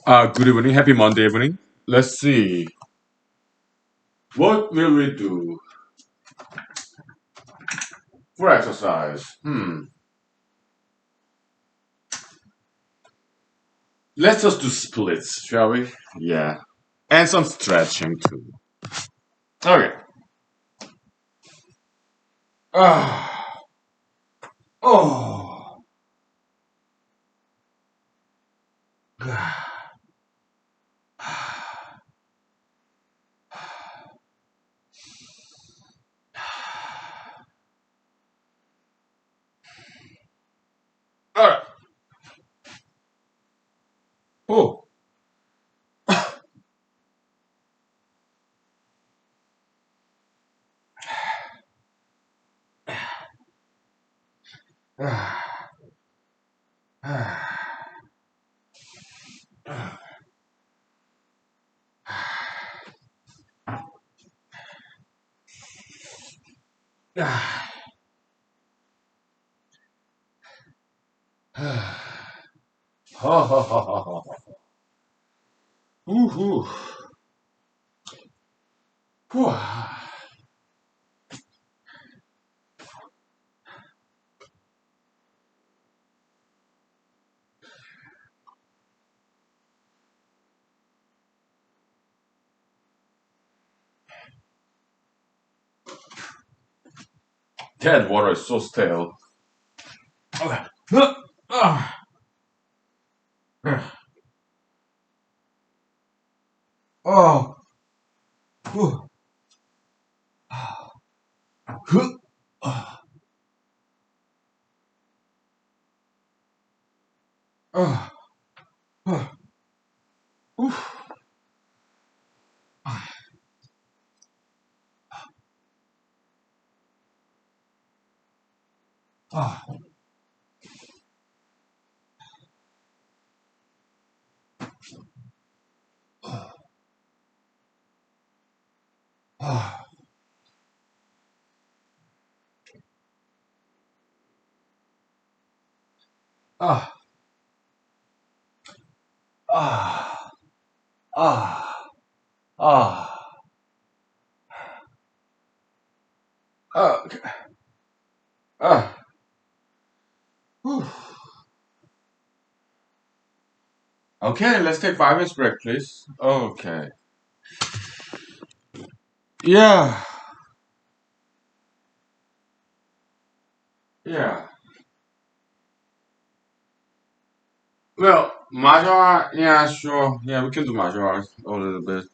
Good evening. Happy Monday evening. Let's see. What will we do for exercise? Let's just do splits, shall we? Yeah. And some stretching too. Okay. Ah. Oh. Alright. Oh. Ha ha ha ha ha. Woohoo. Whew. That water is so stale. Okay. Ah. Oh. Whew. Huh. Ah. Ah. Oof. Ah. Ah. Ah. Ah. Ah. Ah. Ah. Okay. Ah. Whew. Okay, let's take 5 minutes break, please. Okay. Yeah. Yeah. Well, martial art, yeah, sure. Yeah, we can do martial arts a little bit.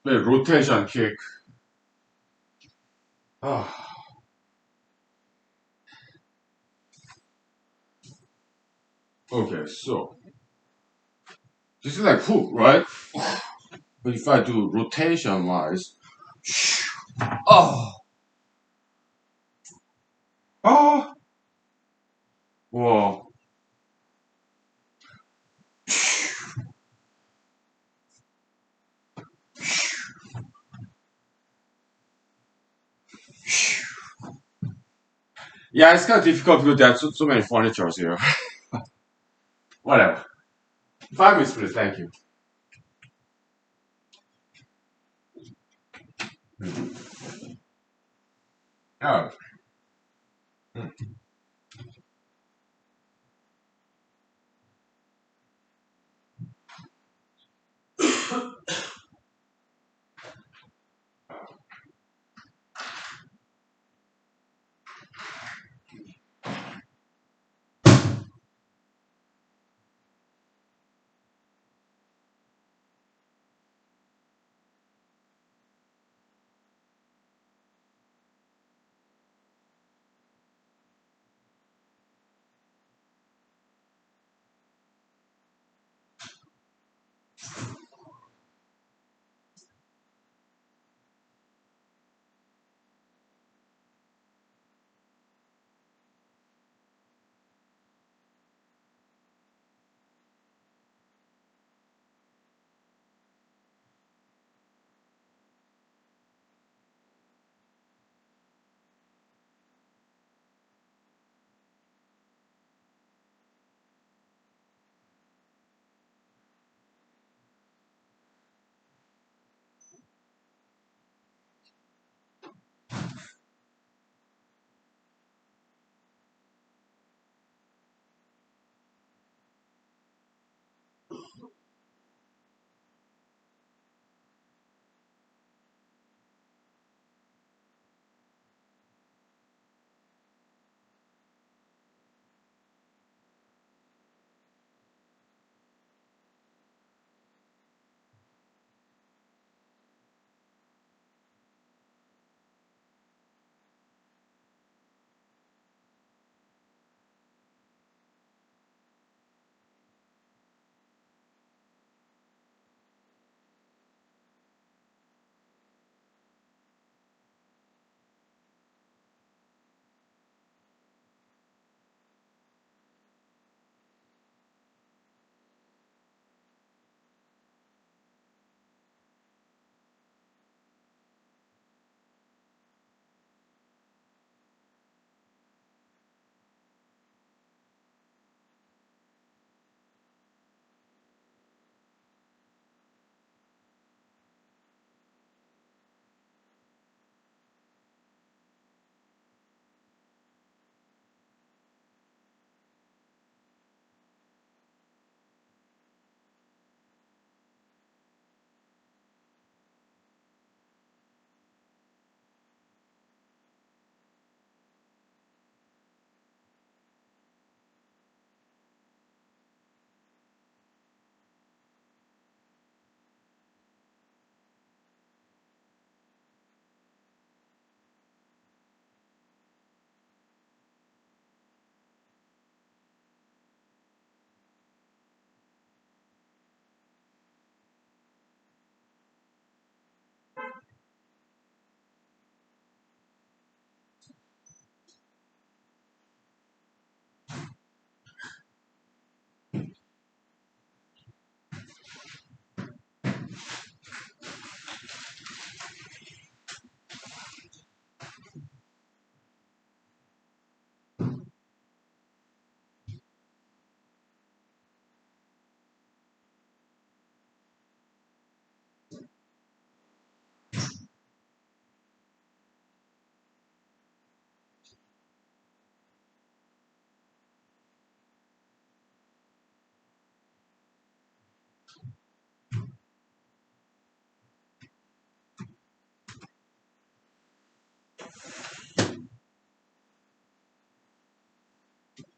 Wait, rotation kick. Ah. Okay, so this is like hook, right? But if I do rotation wise, oh, oh, whoa. Yeah, it's kind of difficult because there are so many furnitures here. Whatever. 5 minutes, please. Thank you. Oh.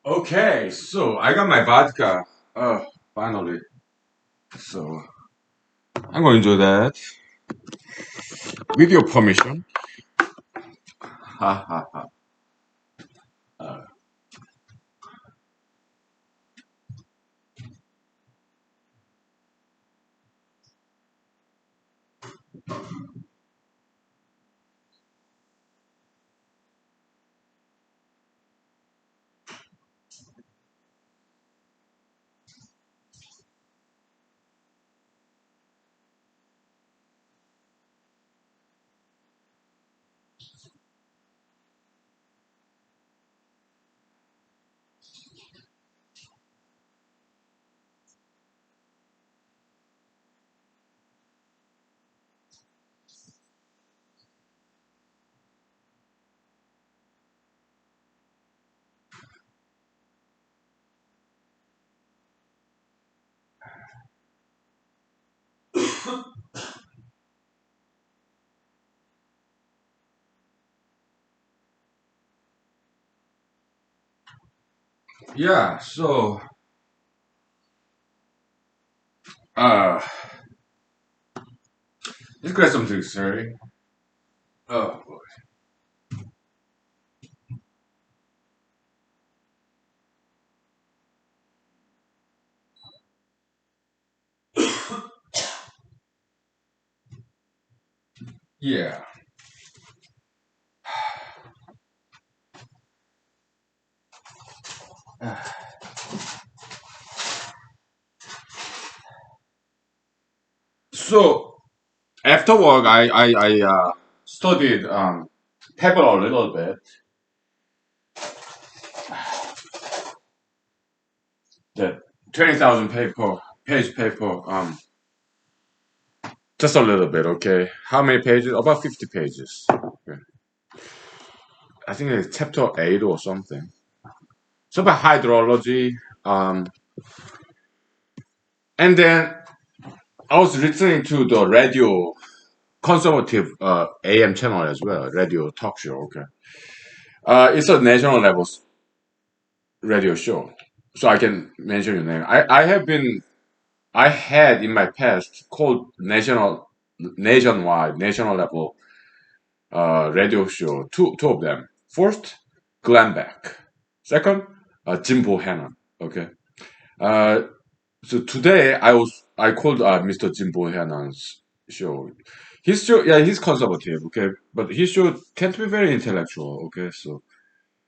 Okay, so I got my vodka. Finally. So I'm going to do that with your permission. Ha ha ha. Uh, yeah. So uh, let's get something sorry. Oh boy. Yeah. So after work, I studied paper a little bit. The 20,000 page paper. Just a little bit. Okay. How many pages? About 50 pages. Okay. I think it's chapter 8 or something. So about hydrology. Um, and then I was listening to the radio conservative AM channel as well, radio talk show. Okay. It's a national level radio show. So I can mention your name. I had in my past called national level radio show. Two of them. First, Glenn Beck. Second, Jim Bohannon. Okay. Uh, so today I called Mr. Jim Bohannon's show. His show, yeah, he's conservative. Okay, but his show tend to be very intellectual. Okay, so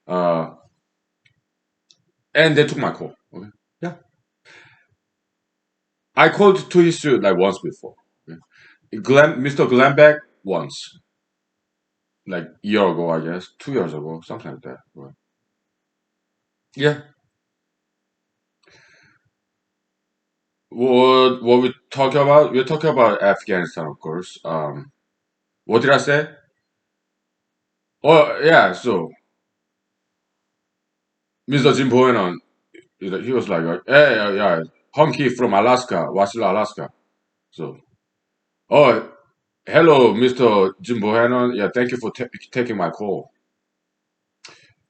uh, and they took my call. Okay, yeah, I called to his show like once before. Okay? Mr. Glenn Beck once, like year ago, I guess, 2 years ago, something like that. Right. Yeah. What we talk about? We're talking about Afghanistan, of course. What did I say? Oh yeah, so Mr. Jim Bohannon, he was like, hey, yeah, Honky from Alaska, Wasilla, Alaska. So, oh, hello, Mr. Jim Bohannon. Yeah, thank you for taking my call.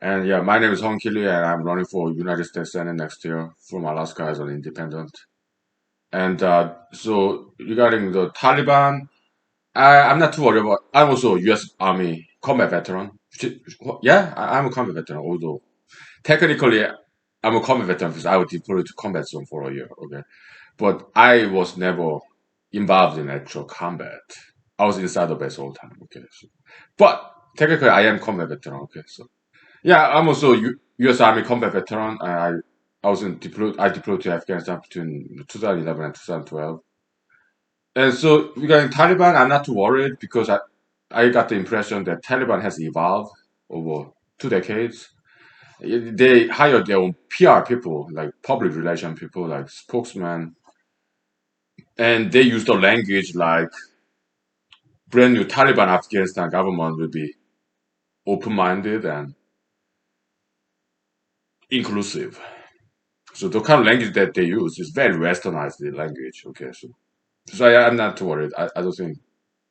And yeah, my name is Honky Lee, and I'm running for United States Senate next year from Alaska as an independent. And so regarding the Taliban, I'm not too worried about. I'm also a U.S. Army combat veteran. Yeah, I'm a combat veteran. Although technically, I'm a combat veteran because I was deployed to combat zone for a year. Okay, but I was never involved in actual combat. I was inside the base all the time. Okay, so, but technically, I am combat veteran. Okay, so yeah, I'm also U.S. Army combat veteran. I was deployed. I deployed to Afghanistan between 2011 and 2012. And so regarding Taliban, I'm not too worried because I got the impression that Taliban has evolved over 2 decades. They hired their own PR people, like public relation people, like spokesmen, and they use the language like brand new Taliban Afghanistan government will be open-minded and inclusive. So the kind of language that they use is very westernized language. Okay, so I'm not too worried. I don't think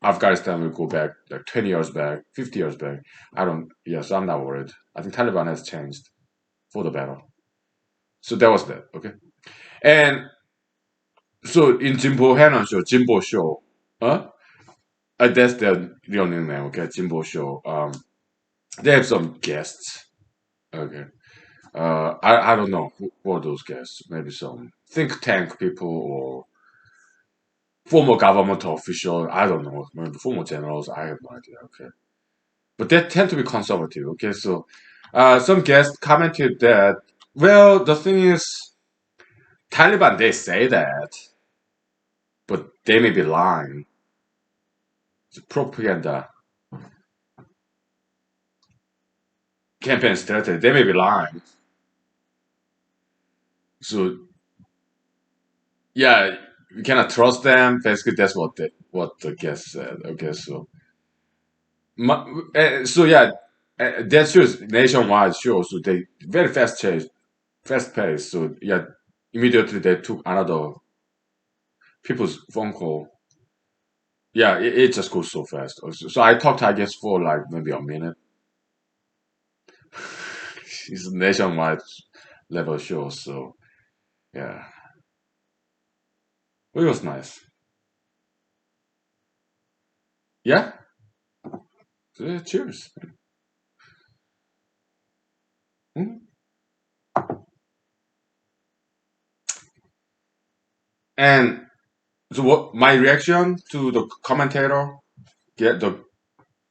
Afghanistan will go back like 20 years back, 50 years back. I don't. Yes, I'm not worried. I think Taliban has changed for the better. So that was that. Okay. And so in Jimbo Hannon show, Jimbo show, huh? That's their real name. Okay, Jimbo show. They have some guests. Okay. I don't know who are those guests. Maybe some think tank people or former government official. I don't know. Maybe former generals. I have no idea. Okay. But they tend to be conservative. Okay. So, some guests commented that, well, the thing is, Taliban, they say that, but they may be lying. It's propaganda campaign strategy. They may be lying. So, yeah, you cannot trust them. Basically, that's what the guest said. Okay. So, so yeah, that shows nationwide shows. So they very fast paced. So yeah, immediately they took another people's phone call. Yeah, it just goes so fast. So I talked, I guess, for like maybe a minute. It's a nationwide level show. So yeah, it was nice. Yeah, so, yeah, cheers. Mhm. And so what my reaction to the commentator, get the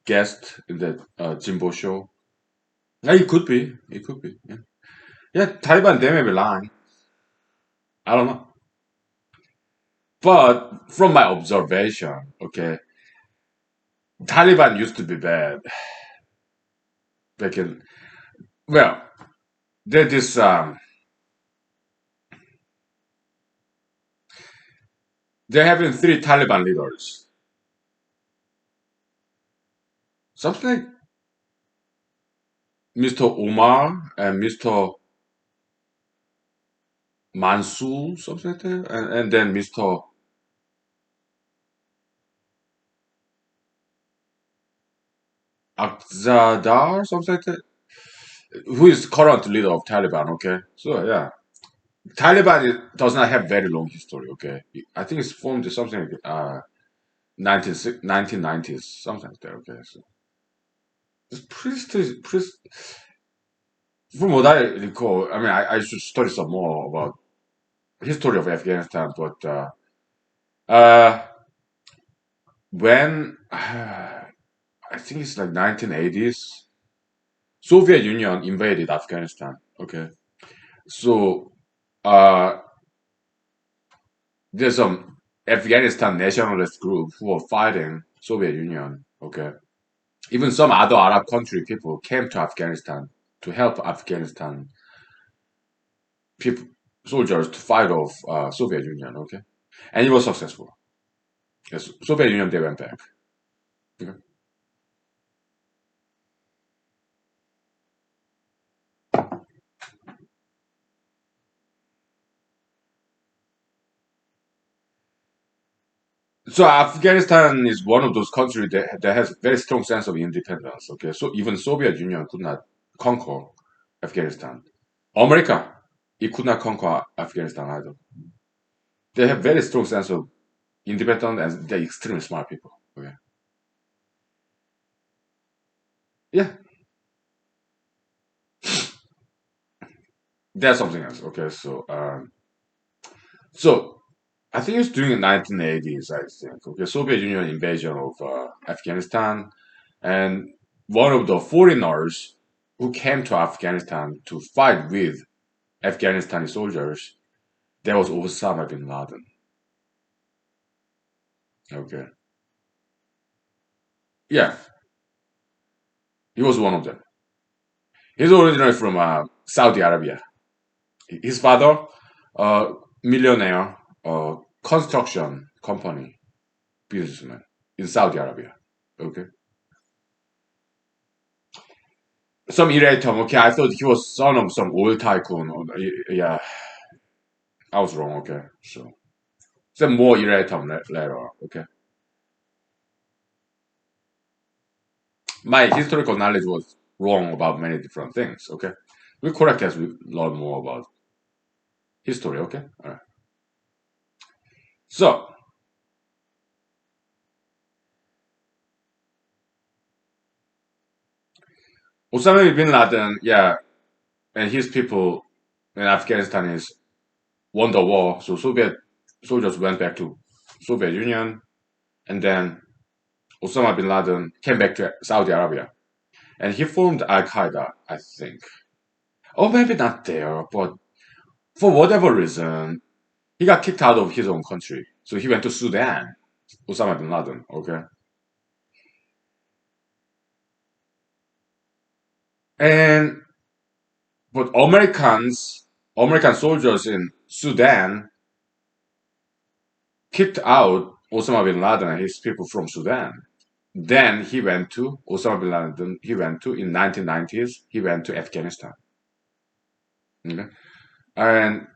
guest in the Jimbo show. Yeah, it could be. It could be. Yeah. Yeah, Taliban, they may be lying. I don't know. But from my observation, okay, Taliban used to be bad back in, well, there's this, they're having three Taliban leaders. Something like Mr. Omar and Mr. Mansour, something like that. And then Mr. Akzadar, something like that, who is current leader of Taliban, okay? So, yeah. Taliban does not have very long history, okay? I think it's formed something like 1990s, something like that. Okay, so it's from what I recall, I mean, I should study some more about history of Afghanistan, but uh, when I think it's like 1980s, Soviet Union invaded Afghanistan. Okay, so uh, there's some Afghanistan nationalist group who were fighting Soviet Union. Okay, even some other Arab country people came to Afghanistan to help Afghanistan people soldiers to fight off Soviet Union. Okay, and it was successful. Yes, Soviet Union they went back. Okay. So Afghanistan is one of those countries that has very strong sense of independence. Okay, so even Soviet Union could not conquer Afghanistan. America, it could not conquer Afghanistan either. They have very strong sense of independence and they're extremely smart people. Okay, yeah, that's something else. Okay, so I think it's during the 1980s. I think okay, Soviet Union invasion of Afghanistan, and one of the foreigners who came to Afghanistan to fight with Afghanistani soldiers, that was Osama bin Laden. Okay, yeah, he was one of them. He's originally from Saudi Arabia. His father, uh, millionaire, construction company businessman in Saudi Arabia. Okay, some Iratum. Okay, I thought he was son of some oil tycoon. Yeah, I was wrong. Okay, so some more Iratum later. Okay, my historical knowledge was wrong about many different things. Okay, we correct as we learn more about. history. Okay, all right. So Osama bin Laden, yeah, and his people in Afghanistan is won the war. So Soviet soldiers went back to Soviet Union, and then Osama bin Laden came back to Saudi Arabia, and he formed Al Qaeda, I think. Or maybe not there, but for whatever reason, he got kicked out of his own country. So he went to Sudan, Osama bin Laden, okay? And but American soldiers in Sudan kicked out Osama bin Laden and his people from Sudan. Then he went to Osama bin Laden. He went to in 1990s. He went to Afghanistan. Okay? And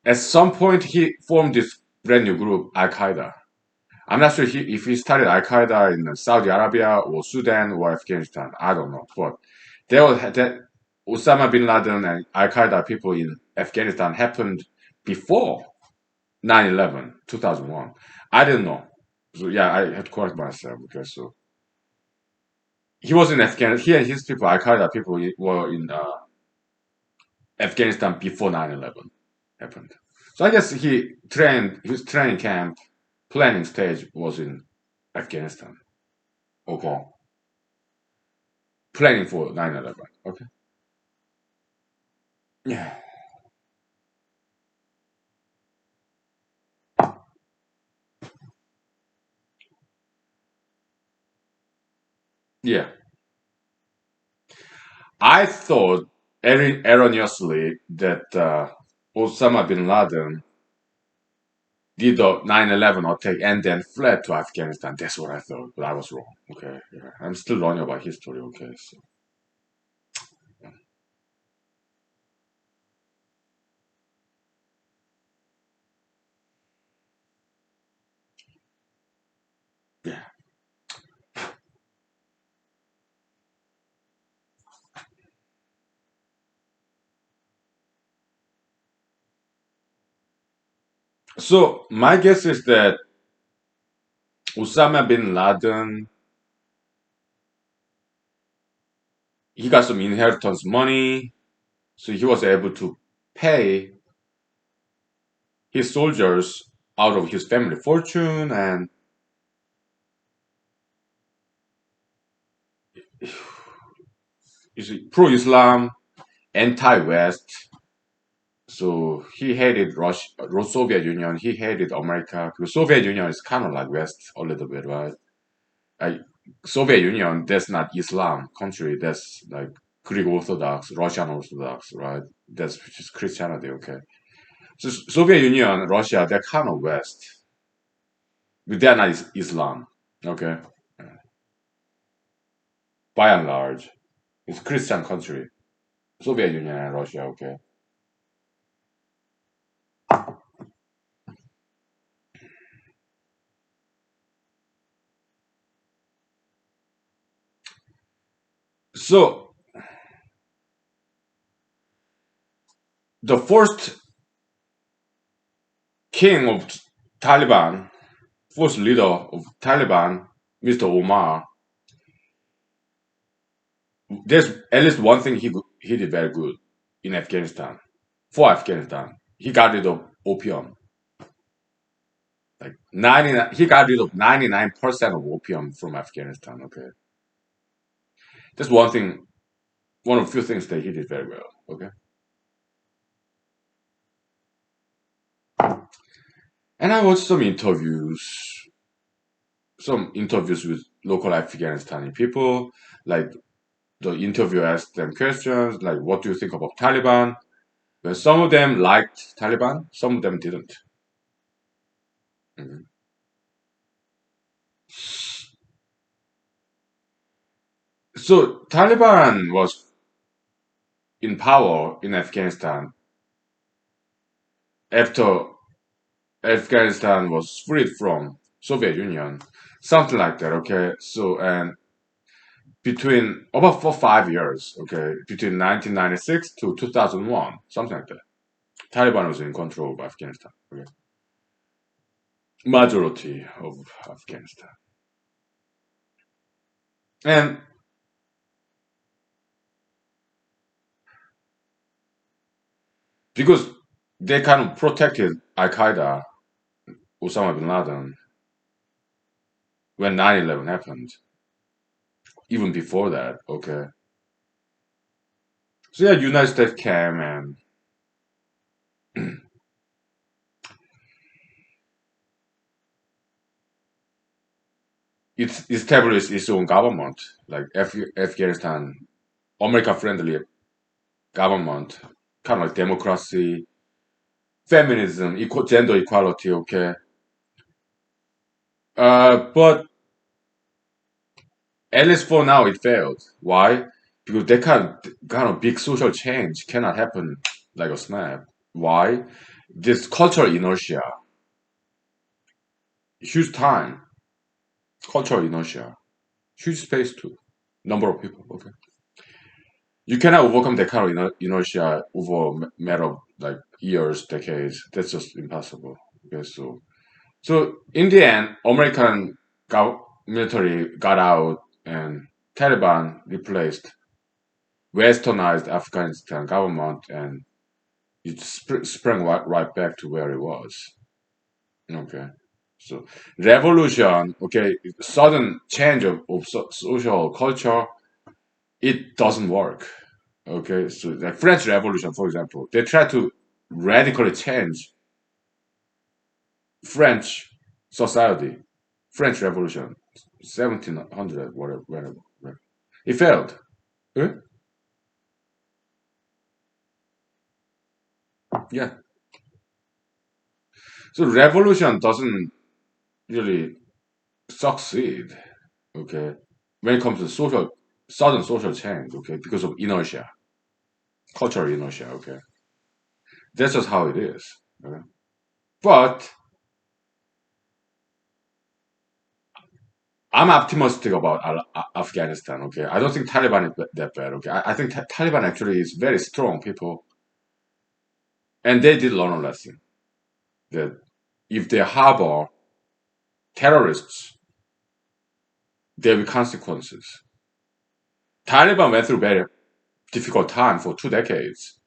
at some point, he formed this brand new group, Al Qaeda. I'm not sure if he started Al Qaeda in Saudi Arabia or Sudan or Afghanistan. I don't know, but there was that Osama bin Laden and Al Qaeda people in Afghanistan happened before 9/11, 2001. I didn't know. So yeah, I had to correct myself because so he was in Afghanistan. He and his people, Al Qaeda people, were in Afghanistan before 9/11 happened. So I guess his training camp planning stage was in Afghanistan. Okay. Planning for 9/11. Okay. Yeah. Yeah. I thought erroneously that Osama bin Laden did the 9/11 attack and then fled to Afghanistan. That's what I thought, but I was wrong. Okay. Yeah. I'm still learning about history. Okay. So, yeah. So my guess is that Osama bin Laden, he got some inheritance money, so he was able to pay his soldiers out of his family fortune, and he's pro-Islam, anti-West. So he hated Russia, Soviet Union. He hated America because Soviet Union is kind of like West a little bit, right? Like Soviet Union, that's not Islam country. That's like Greek Orthodox, Russian Orthodox, right? That's just Christianity. Okay. So Soviet Union, Russia, they're kind of West, but they're not Islam. Okay. By and large, it's Christian country. Soviet Union and Russia. Okay. So the first king of Taliban, first leader of Taliban, Mr. Omar, there's at least one thing he did very good in Afghanistan. For Afghanistan, he got rid of opium. Like 99, he got rid of 99% of opium from Afghanistan. Okay, that's one thing, one of the few things that he did very well. Okay, and I watched some interviews with local Afghanistani people. Like the interviewer asked them questions like, "What do you think about Taliban?" Well, some of them liked Taliban, some of them didn't. Mhm. So Taliban was in power in Afghanistan after Afghanistan was freed from Soviet Union, something like that. Okay, so and between about for 5 years, okay, between 1996 to 2001, something like that. Taliban was in control of Afghanistan. Okay. Majority of Afghanistan. And because they kind of protected Al Qaeda, Osama bin Laden, when 9/11 happened, even before that, okay. So yeah, United States came and it established its own government, like Afghanistan, America-friendly government, kind of like democracy, feminism, gender equality, okay. But at least for now, it failed. Why? Because that kind of big social change cannot happen like a snap. Why? This cultural inertia, huge time, cultural inertia, huge space too, number of people. Okay, you cannot overcome that kind of inertia over a matter of like years, decades. That's just impossible. Okay, so in the end, American military got out and Taliban replaced westernized Afghanistan government and it sprang right back to where it was. Okay. So revolution, okay, sudden change of social culture, it doesn't work. Okay. So the French Revolution, for example, they tried to radically change French society. French Revolution, 1700, whatever, whatever. It failed. Eh? Yeah. So revolution doesn't really succeed, okay, when it comes to sudden social change, okay, because of inertia, cultural inertia, okay. That's just how it is. Okay? But I'm optimistic about Afghanistan, okay. I don't think Taliban is that bad, okay. I think Taliban actually is very strong people, and they did learn a lesson that if they harbor terrorists, there will be consequences. Taliban went through very difficult time for 2 decades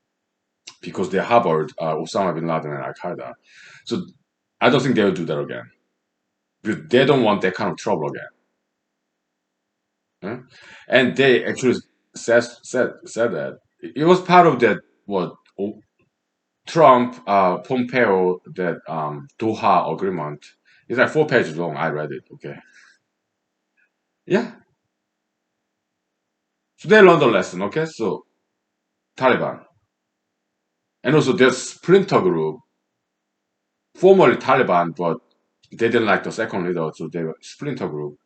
because they harbored Osama bin Laden and Al Qaeda. So I don't think they'll do that again because they don't want that kind of trouble again. Huh? And they actually said that it was part of that what Trump Pompeo that Doha agreement. It's like 4 pages long. I read it. Okay, yeah. So they learned the lesson. Okay, so Taliban and also their splinter group, formerly Taliban, but they didn't like the second leader, so they were splinter group.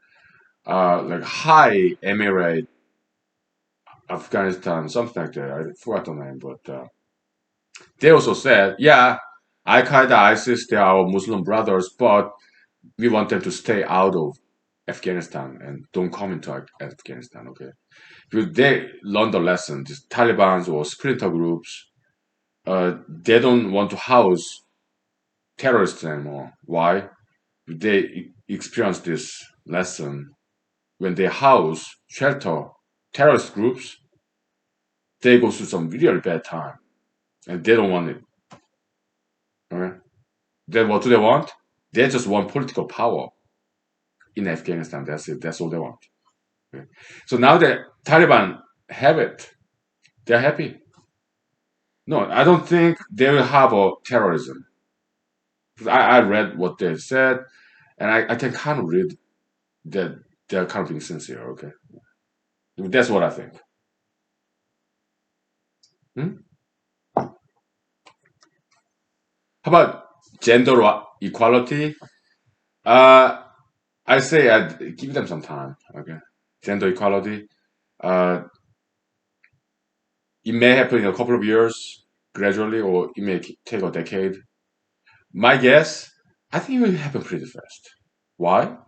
Like High Emirate Afghanistan, something like that. I forgot the name, but they also said, yeah, Al Qaeda, ISIS, they are our Muslim brothers, but we want them to stay out of Afghanistan and don't come into Afghanistan, okay? Because they learned the lesson. These Taliban's or splinter groups, they don't want to house terrorists anymore. Why? They experienced this lesson when they house, shelter terrorist groups. They go through some really bad time, and they don't want it. Okay? Then what do they want? They just want political power in Afghanistan. That's it. That's all they want. Okay? So now the Taliban have it. They're happy. No, I don't think they will have a terrorism. I read what they said, and I can kind of read that they're kind of being sincere. Okay, that's what I think. Hmm? How about gender equality? Uh, I say I'd give them some time. Okay, gender equality. Uh, it may happen in a couple of years, gradually, or it may take a decade. My guess, I think it will happen pretty fast. Why?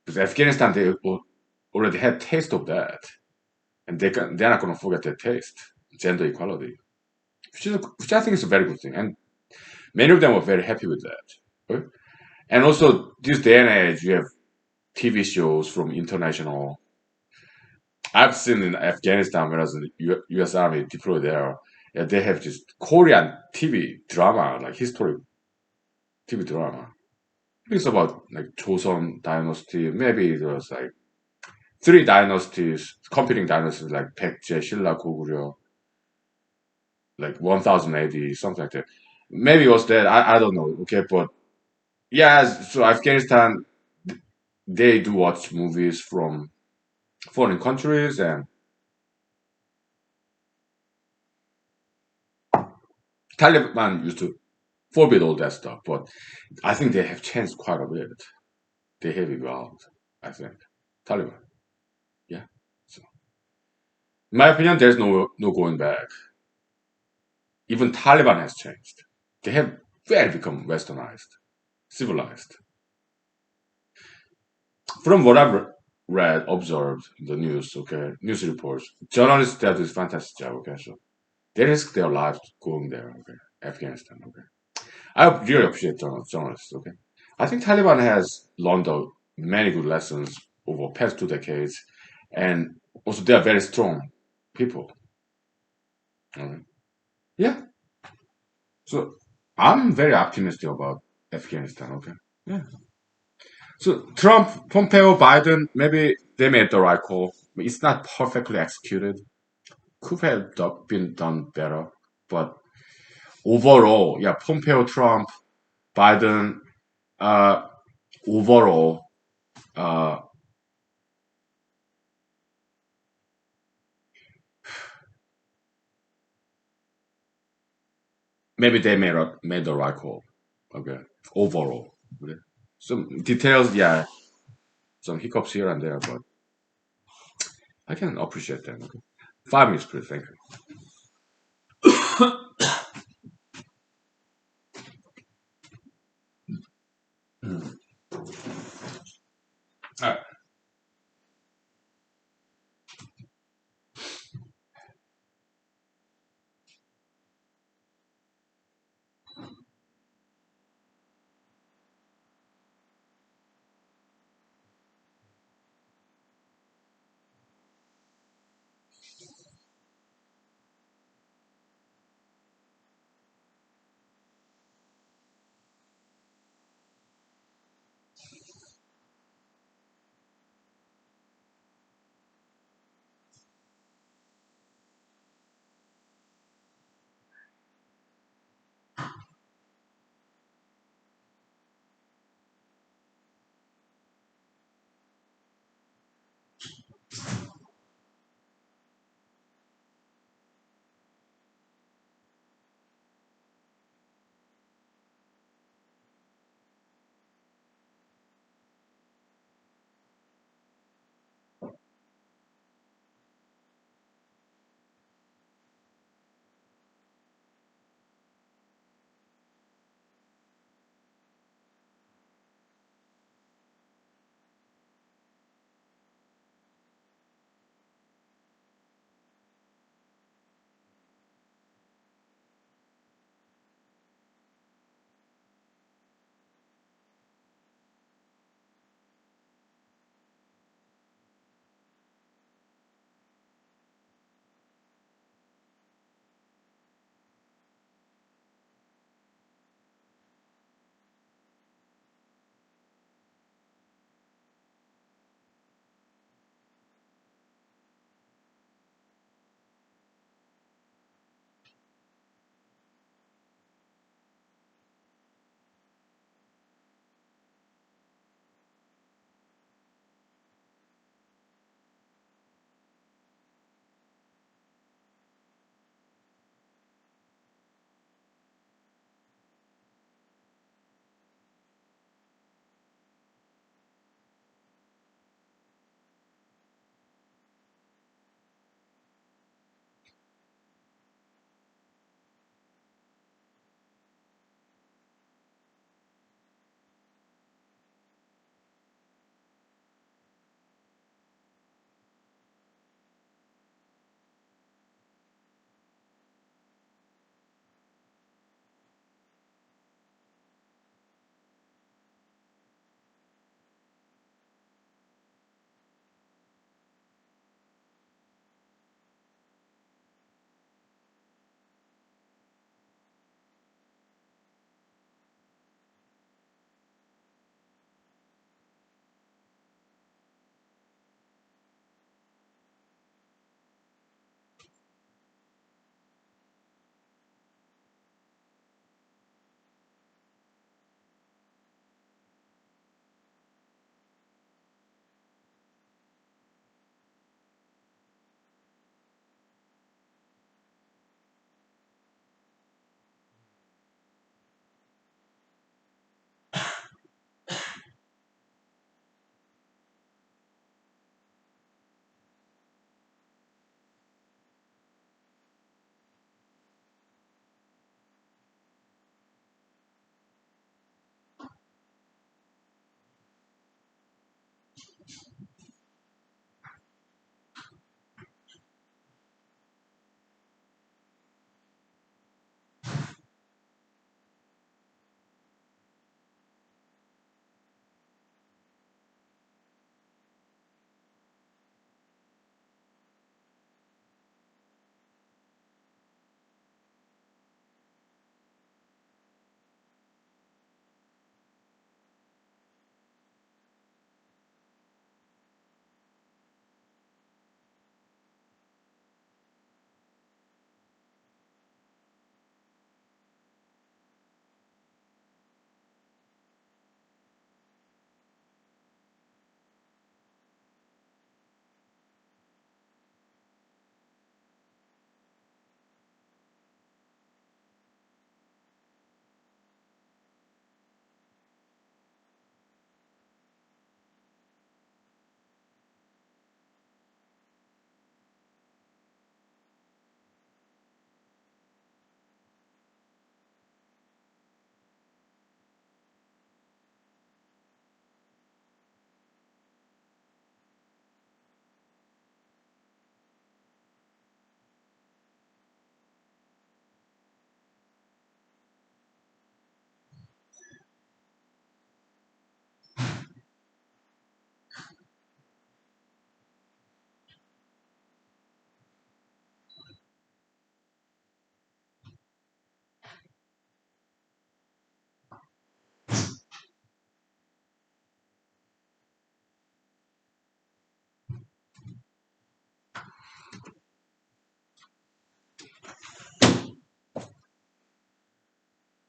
Because Afghanistan, they already had taste of that, and they're not going to forget that taste. Gender equality. which I think is a very good thing, and many of them were very happy with that. Right? And also, this day and age, you have TV shows from international. I've seen in Afghanistan when I was in the U.S. Army deployed there. Yeah, they have just Korean TV drama, like history TV drama. It's about like Joseon dynasty. Maybe it was like three dynasties, competing dynasties like Baekje, Silla, Goguryeo, like 1000 AD, something like that. Maybe it was that. I don't know. Okay, but yeah. So Afghanistan, they do watch movies from foreign countries, and Taliban used to forbid all that stuff. But I think they have changed quite a bit. They have evolved. I think Taliban. Yeah. So, in my opinion, there's no going back. Even Taliban has changed. They have very become westernized, civilized. From what I've read, observed in the news, okay, news reports, journalists that do a fantastic job, okay, so they risk their lives going there, okay, Afghanistan, okay. I really appreciate journalists, okay. I think Taliban has learned many good lessons over past 2 decades, and also they are very strong people. Okay. Yeah, so I'm very optimistic about Afghanistan, okay. Yeah. So Trump, Pompeo, Biden, maybe they made the right call. It's not perfectly executed. Could have been done better, but overall, yeah, Pompeo, Trump, Biden, uh, overall, uh, maybe they made the right call. Okay, overall. Okay. Some details, yeah, some hiccups here and there, but I can appreciate them. Okay. 5 minutes, please. Thank you. All right.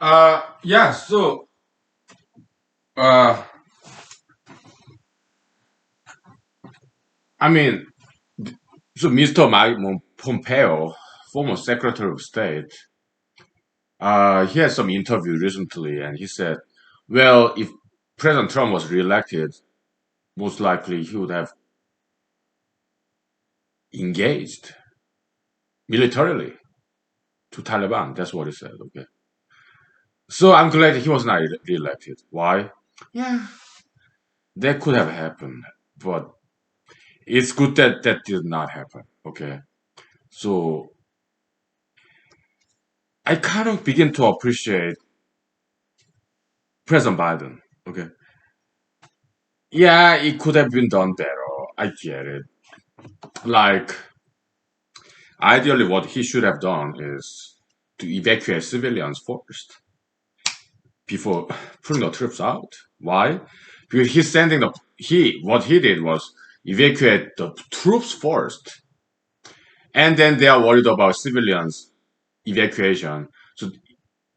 Yeah. Uh, I mean, Mr. Mike Pompeo, former Secretary of State, he had some interview recently, and he said, "Well, if President Trump was reelected, most likely he would have engaged militarily to Taliban." That's what he said. Okay, so I'm glad he was not reelected. Why? Yeah, that could have happened, but it's good that that did not happen. Okay, so I kind of begin to appreciate President Biden. Okay, yeah, it could have been done better. I get it. Like, ideally, what he should have done is to evacuate civilians first before putting the troops out. Why? Because he's sending the he what he did was evacuate the troops first, and then they are worried about civilians evacuation. So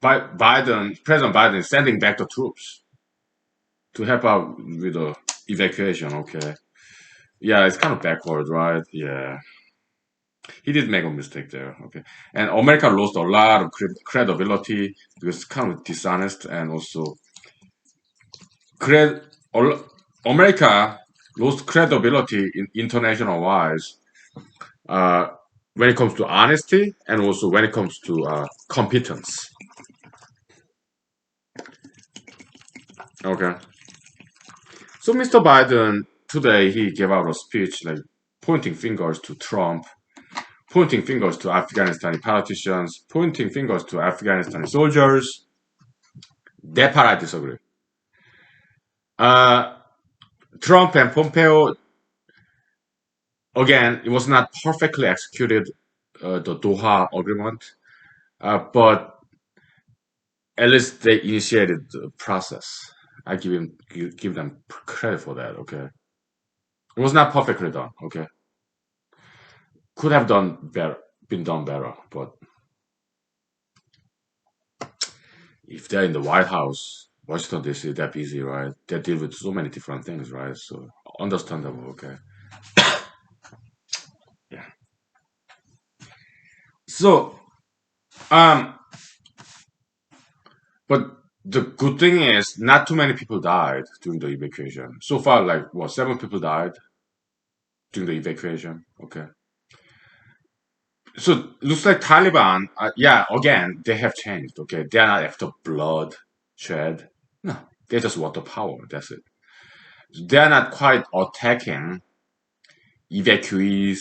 President Biden is sending back the troops to help out with the evacuation. Okay, yeah, it's kind of backward, right? Yeah, he did make a mistake there. Okay, and America lost a lot of credibility because it's kind of dishonest, and also cred. America lost credibility in international wise uh, when it comes to honesty and also when it comes to competence. Okay, so Mr. Biden today he gave out a speech like pointing fingers to Trump, pointing fingers to Afghanistani politicians, pointing fingers to Afghanistani soldiers. That part I disagree. Uh, Trump and Pompeo, again, it was not perfectly executed, the Doha agreement, but at least they initiated the process. I give them credit for that. Okay, it was not perfectly done. Okay, could have done better, been done better. But if they're in the White House, Washington D.C., they're busy, right? They deal with so many different things, right? So understandable. Okay, yeah. So um, but the good thing is not too many people died during the evacuation. So far, like what, 7 people died during the evacuation. Okay. So looks like Taliban, yeah, again, they have changed. Okay, they are not after blood shed. No, they just want the power. That's it. They are not quite attacking evacuees,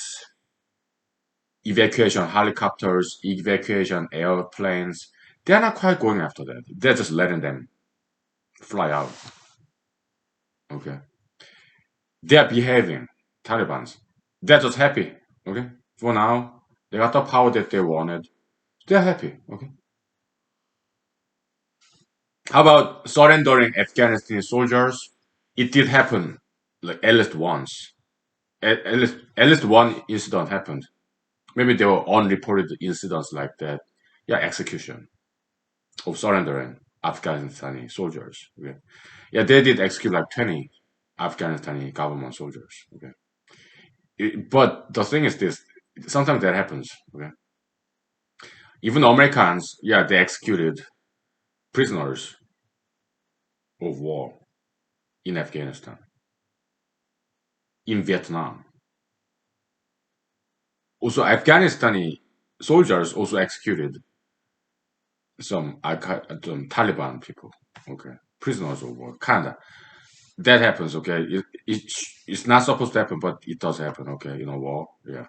evacuation helicopters, evacuation airplanes. They are not quite going after that. They're just letting them fly out. Okay, they are behaving. Taliban's. They're just happy. Okay, for now, they got the power that they wanted. They're happy. Okay. How about surrendering Afghanistan soldiers? It did happen, like at least once. At least one incident happened. Maybe there were unreported incidents like that. Yeah, execution of surrendering Afghanistani soldiers. Okay. Yeah, they did execute like 20 Afghanistani government soldiers. Okay. But the thing is this: sometimes that happens. Okay. Even Americans, yeah, they executed prisoners of war in Afghanistan, in Vietnam. Also, Afghanistani soldiers also executed some Taliban people. Okay, prisoners of war. Kinda that happens. Okay, it's not supposed to happen, but it does happen. Okay, you know war. Yeah,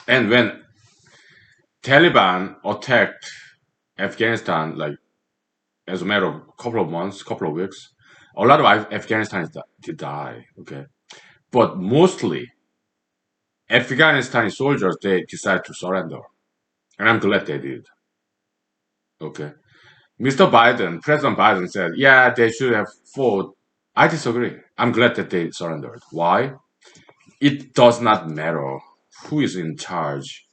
and when Taliban attacked Afghanistan, like as a matter of a couple of months, couple of weeks, a lot of Afghanistanis did die. Okay, but mostly Afghanistani soldiers they decided to surrender, and I'm glad they did. Okay. Mr. Biden, President Biden said, yeah, they should have fought. I disagree. I'm glad that they surrendered. Why? It does not matter who is in charge.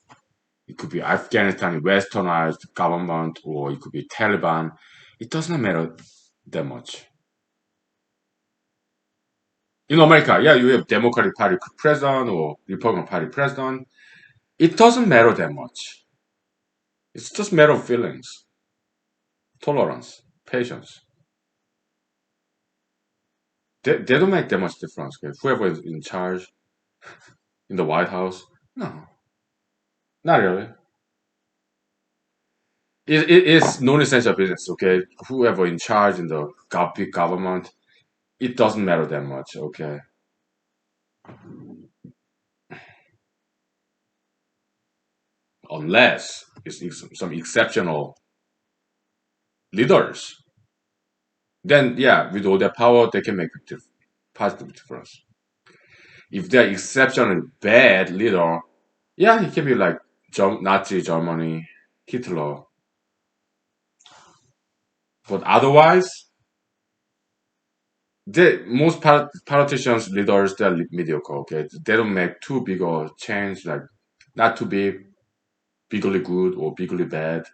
It could be Afghanistan westernized government, or it could be Taliban. It does not matter that much. In America, yeah, you have Democratic Party president or Republican Party president. It doesn't matter that much. It's just matter of feelings, tolerance, patience. They don't make that much difference. Okay? Whoever is in charge in the White House, no, not really. It is non-essential business. Okay, whoever in charge in the big government, it doesn't matter that much. Okay, unless some exceptional leaders, then yeah, with all their power, they can make a positive difference. If they're exceptionally bad leader, yeah, he can be like Nazi Germany, Hitler. But otherwise, most politicians, leaders, they're mediocre. Okay, they don't make too big a change, like not too big, bigly good or bigly bad.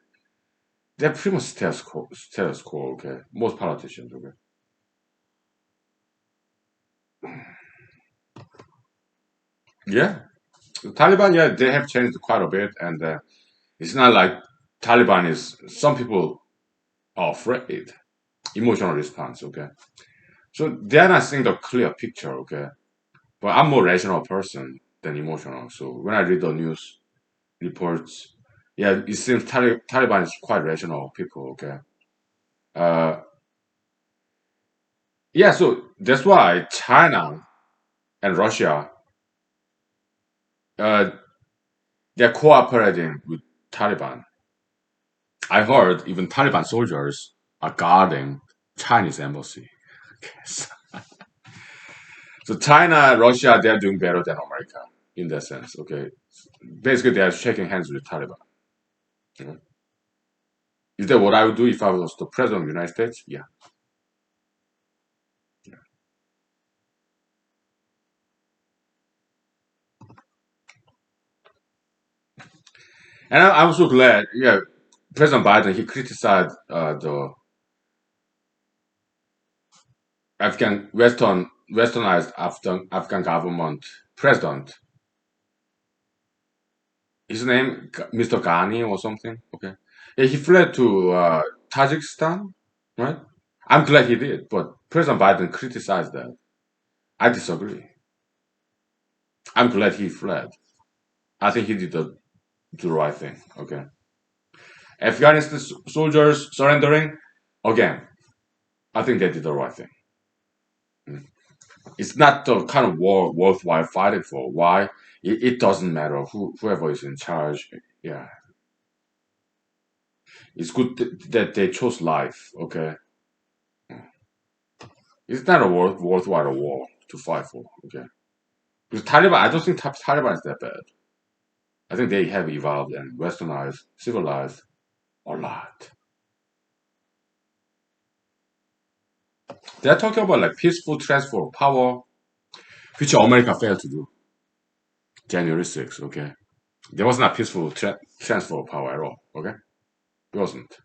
They're pretty much status quo. Status quo. Okay, most politicians. Okay. Yeah, Taliban. Yeah, they have changed quite a bit, and it's not like Taliban is. Some people are afraid. Emotional response. Okay, so they're not seeing the clear picture. Okay, but I'm more rational person than emotional. So when I read the news reports, yeah, it seems Taliban is quite rational people. Okay, uh, yeah, so that's why China and Russia, uh, they're cooperating with Taliban. I heard even Taliban soldiers are guarding Chinese embassy. So China, Russia, they're doing better than America in that sense. Okay, basically they are shaking hands with Taliban. Okay? Is that what I would do if I was the president of the United States? Yeah. And I'm so glad. Yeah, President Biden he criticized the westernized Afghan government president. His name Mr. Ghani or something. Okay, yeah, he fled to Tajikistan, right? I'm glad he did, but President Biden criticized that. I disagree. I'm glad he fled. I think he did the right thing. Okay, Afghanistan soldiers surrendering again. I think they did the right thing. Mm. It's not the kind of war worthwhile fighting for. Why? It doesn't matter whoever is in charge. Yeah, it's good that they chose life. Okay, it's not a worthwhile war to fight for. Okay, because Taliban, I don't think Taliban is that bad. I think they have evolved and westernized, civilized a lot. They're talking about like peaceful transfer of power, which America failed to do. January 6th. Okay, there was not peaceful transfer of power at all. Okay, it wasn't.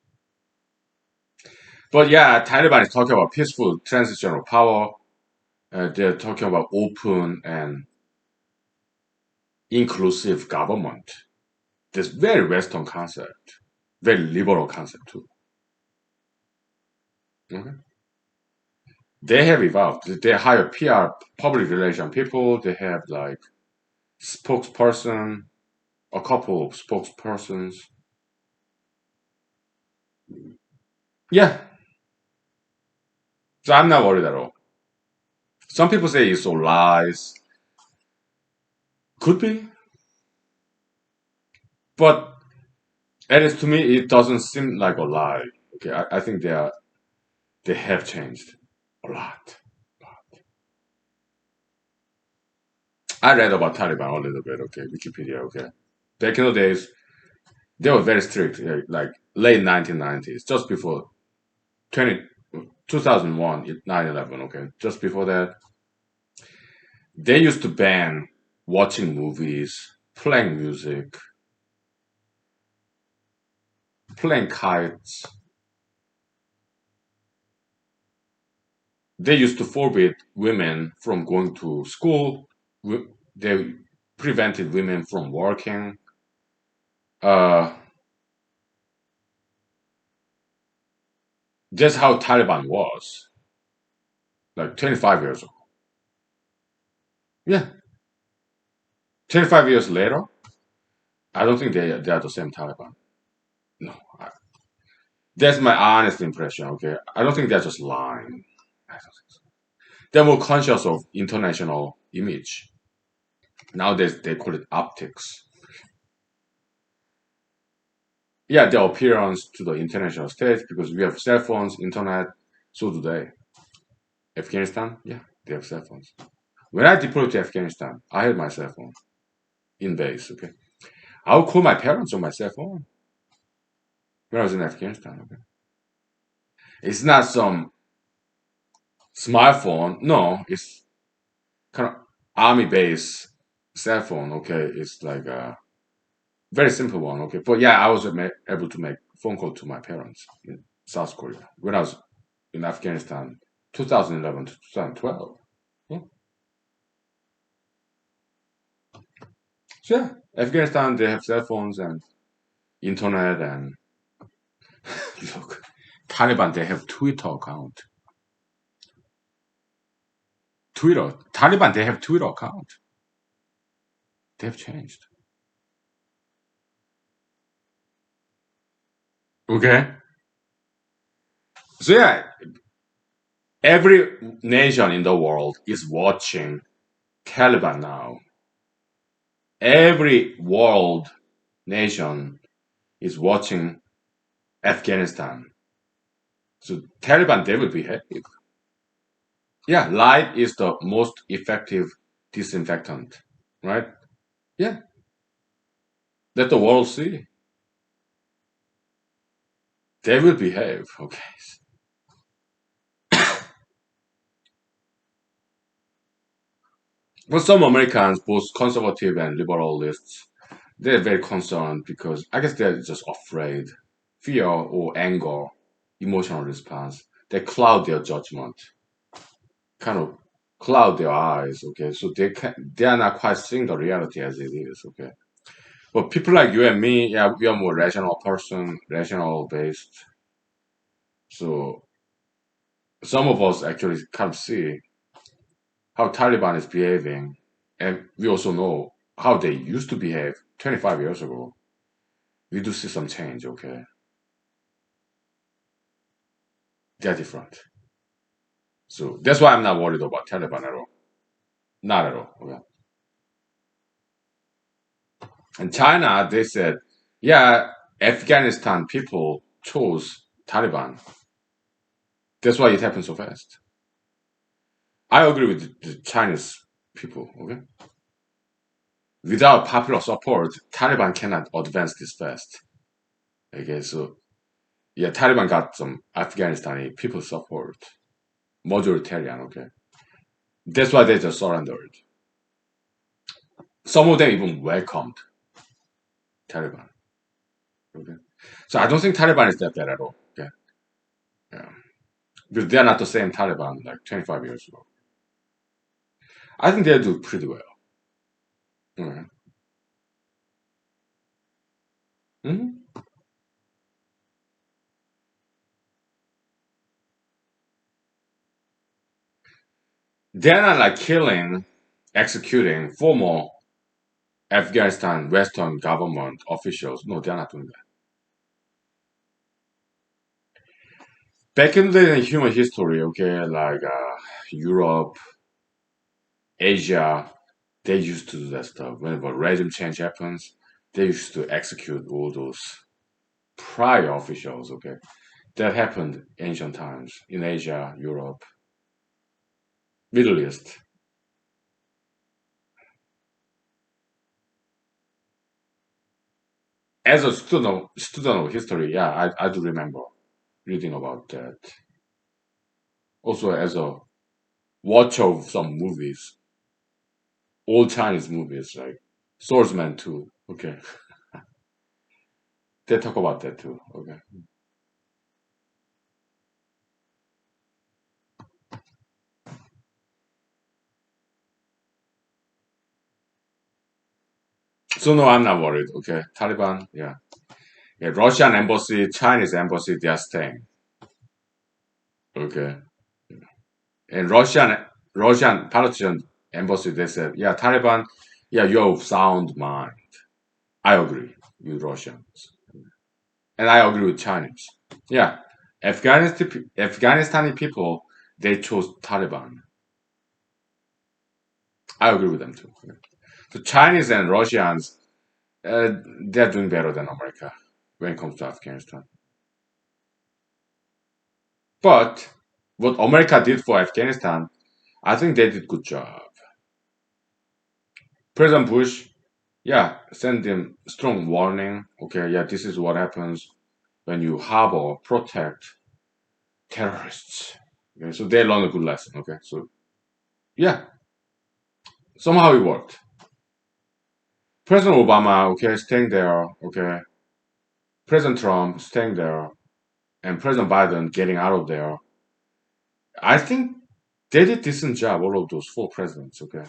But yeah, Taliban is talking about peaceful transition of power. They're talking about open and inclusive government. This very Western concept, very liberal concept too. Okay? They have evolved. They hire PR, public relation people. They have like spokesperson, a couple of spokespersons. Yeah, so I'm not worried at all. Some people say it's all lies. Could be, but at least to me, it doesn't seem like a lie. Okay, I think they have changed a lot. I read about Taliban a little bit. Okay, Wikipedia. Okay, back in the days, they were very strict. Like late 1990s, just before 20, 2001, 9/11. Okay, just before that, they used to ban watching movies. playing music, playing kites. They used to forbid women from going to school. They prevented women from working. Uh, that's how Taliban was, like 25 years ago. Yeah, 25 years later, I don't think they are the same Taliban. No, that's my honest impression. Okay, I don't think they're just lying. I don't think so. They're more conscious of international image. Nowadays they call it optics. Yeah, their appearance to the international stage because we have cell phones, internet. So do they. Afghanistan, yeah, they have cell phones. When I deployed to Afghanistan, I had my cell phone in base. Okay, I would call my parents on my cell phone when I was in Afghanistan. Okay, it's not some smartphone. No, it's kind of army base cell phone. Okay, it's like a very simple one. Okay, but yeah, I was able to make phone call to my parents in South Korea when I was in Afghanistan, 2011 to 2012. Yeah. So yeah, Afghanistan they have cell phones and internet and look, Taliban they have Twitter account. Taliban they have Twitter account. They have changed. Okay, so yeah, every nation in the world is watching Taliban now. Every world nation is watching Afghanistan. So Taliban they will behave. Yeah, light is the most effective disinfectant, right? Yeah, let the world see. They will behave. Okay. But some Americans, both conservative and liberalists, they're very concerned because I guess they're just afraid, fear or anger, emotional response. They cloud their judgment, kind of cloud their eyes. Okay, so they are not quite seeing the reality as it is. Okay, but people like you and me, yeah, we are more rational person, rational based. So some of us actually kind of see how Taliban is behaving, and we also know how they used to behave 25 years ago. We do see some change, okay? They're different. So that's why I'm not worried about Taliban at all. Not at all. Okay? And China, they said, yeah, Afghanistan people chose Taliban. That's why it happened so fast. I agree with the Chinese people, okay? Without popular support, Taliban cannot advance this fast. Okay, so yeah, Taliban got some Afghanistani people support, majoritarian. Okay, that's why they just surrendered. Some of them even welcomed Taliban. Okay, so I don't think Taliban is that bad at all. Okay, yeah, because they're not the same Taliban like 25 years ago. I think they do pretty well. Mhm. Mhm. They're not like killing, executing former Afghanistan Western government officials. No, they're not doing that. Back in the human history, okay, like Europe, Asia, they used to do that stuff. Whenever regime change happens, they used to execute all those prior officials, okay? That happened ancient times in Asia, Europe, Middle East. As a student of history, yeah, I do remember reading about that. Also as a watcher of some movies, old Chinese movies, right? Swordsman too. Okay, they talk about that too. Okay, so no, I'm not worried. Okay, Taliban, yeah, yeah. Russian embassy, Chinese embassy, they are staying. Okay, and Russian politician embassy, they said, yeah, Taliban, yeah, you have sound mind. I agree with Russians, and I agree with Chinese. Yeah, Afghanistani people, they chose Taliban. I agree with them too. So Chinese and Russians, they're doing better than America when it comes to Afghanistan. But what America did for Afghanistan, I think they did good job. President Bush, yeah, sent him strong warning. Okay, yeah, this is what happens when you harbor, protect terrorists. Okay, so they learned a good lesson. Okay, so yeah, somehow it worked. President Obama, okay, staying there. Okay, President Trump staying there, and President Biden getting out of there. I think they did decent job. All of those four presidents. Okay,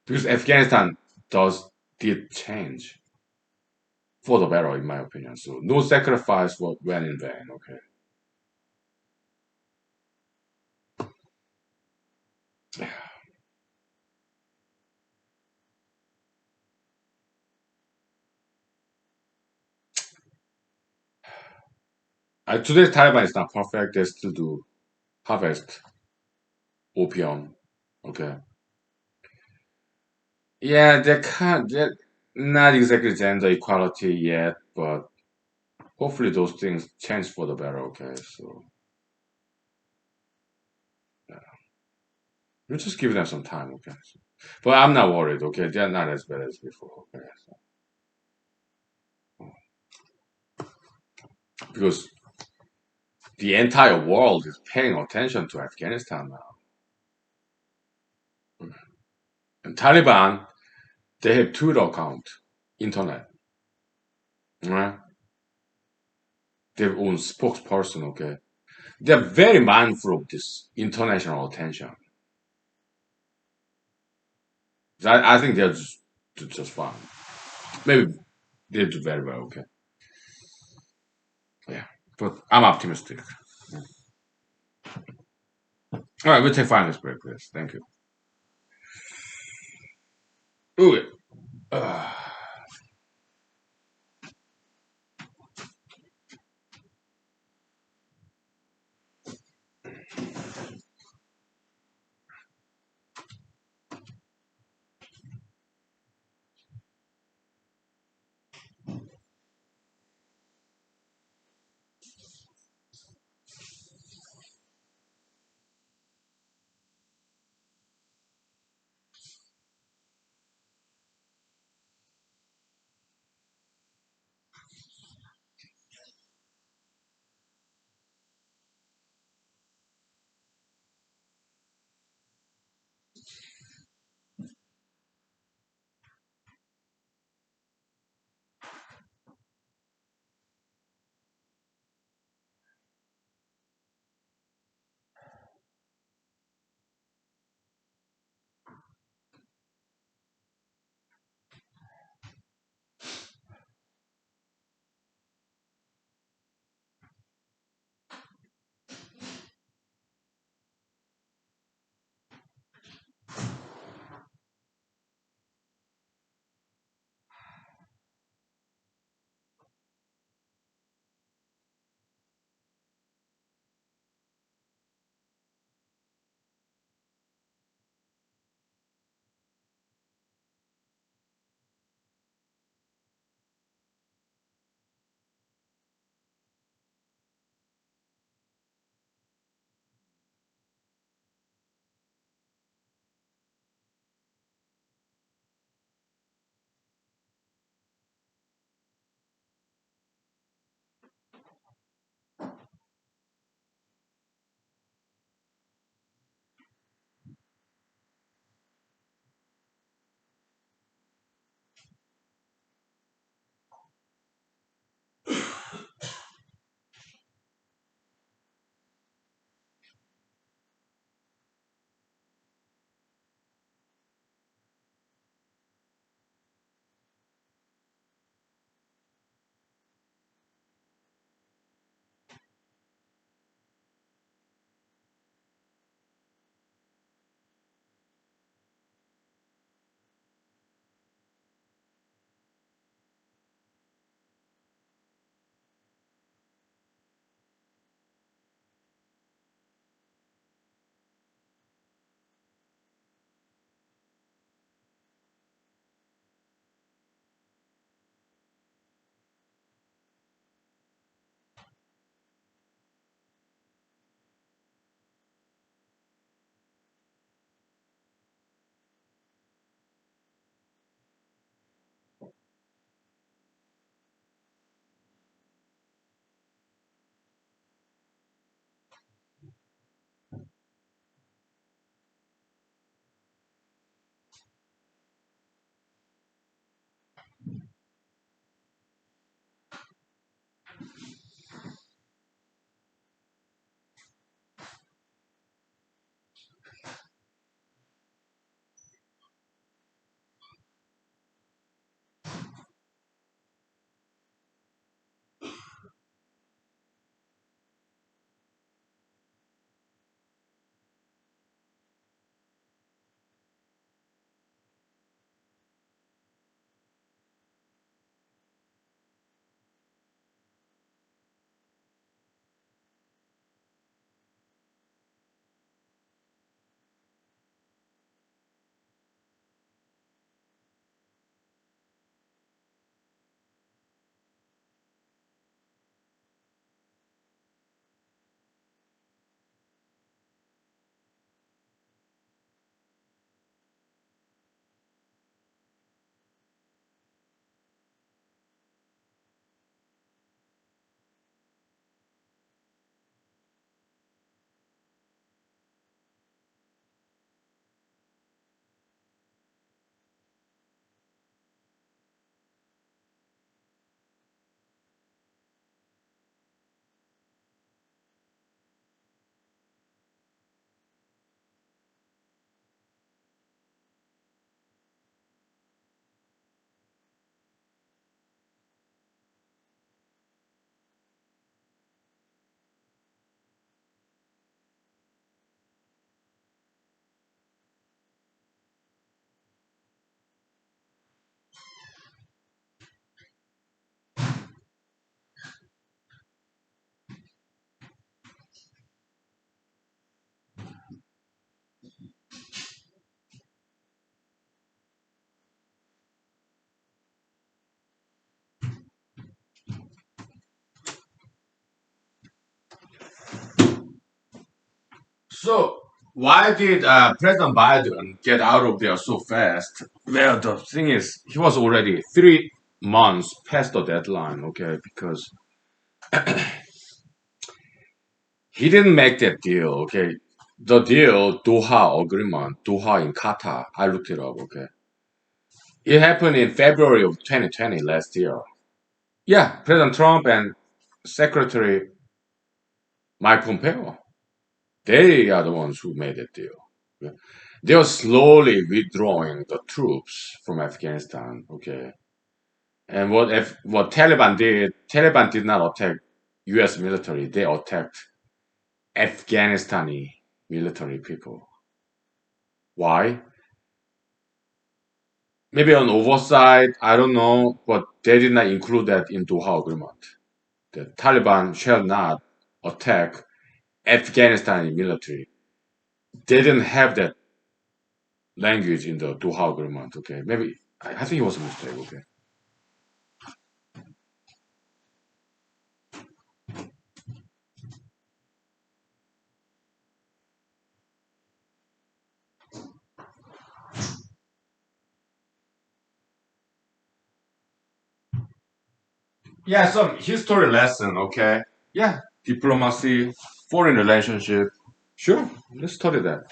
because Afghanistan does did change for the better, in my opinion. So no sacrifice went in vain. Okay. Today's Taliban is not perfect. They still do harvest opium. Okay. Yeah, they can't. They're not exactly gender equality yet, but hopefully those things change for the better. Okay. So yeah. we'll just give them some time. Okay. So, but I'm not worried. Okay. They're not as bad as before. Okay. So, because the entire world is paying attention to Afghanistan now. And Taliban, they have Twitter account, internet. Right? Their own spokesperson, okay? They're very mindful of this international attention. So I think they'll just do just fine. Maybe they'll do very well, okay? Yeah. But I'm optimistic. All right, we'll take 5 minutes break, please. Thank you. Ooh, uh, So why did President Biden get out of there so fast? Well, the thing is, he was already 3 months past the deadline. Okay, because he didn't make that deal. Okay, the deal, Doha agreement, Doha in Qatar. I looked it up. Okay, it happened in February of 2020 last year. Yeah, President Trump and Secretary Mike Pompeo. They are the ones who made that deal. Okay? They are slowly withdrawing the troops from Afghanistan. Okay, and what Taliban did? Taliban did not attack U.S. military. They attacked Afghanistani military people. Why? Maybe an oversight. I don't know, but they did not include that in Doha agreement. The Taliban shall not attack Afghanistani military. They didn't have that language in the Doha agreement. Okay, maybe I think it was a mistake. Okay. Yeah, some history lesson. Okay. Yeah, diplomacy, foreign relationship. Sure, let's study that.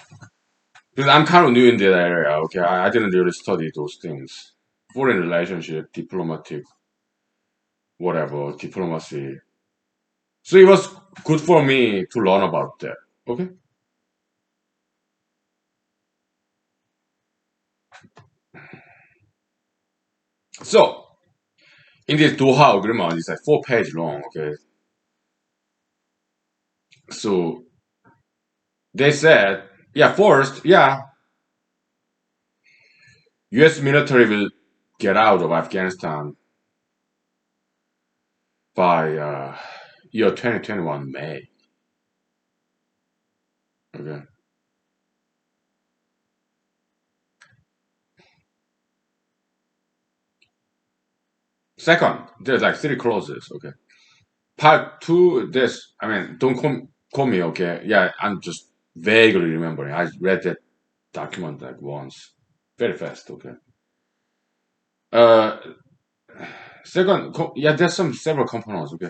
Because I'm kind of new in that area. Okay, I didn't really study those things. Foreign relationship, diplomatic, whatever, diplomacy. So it was good for me to learn about that. Okay. So in this Doha agreement, it's like 4 page long. Okay. So they said, yeah, first, yeah, U.S. military will get out of Afghanistan by year 2021 May. Okay. Second, there's like 3 clauses. Okay. Part two, this, I mean, don't call me. Okay. Yeah, I'm just vaguely remembering. I read that document like once, very fast. Okay. Uh, second, yeah, there's some several components. Okay.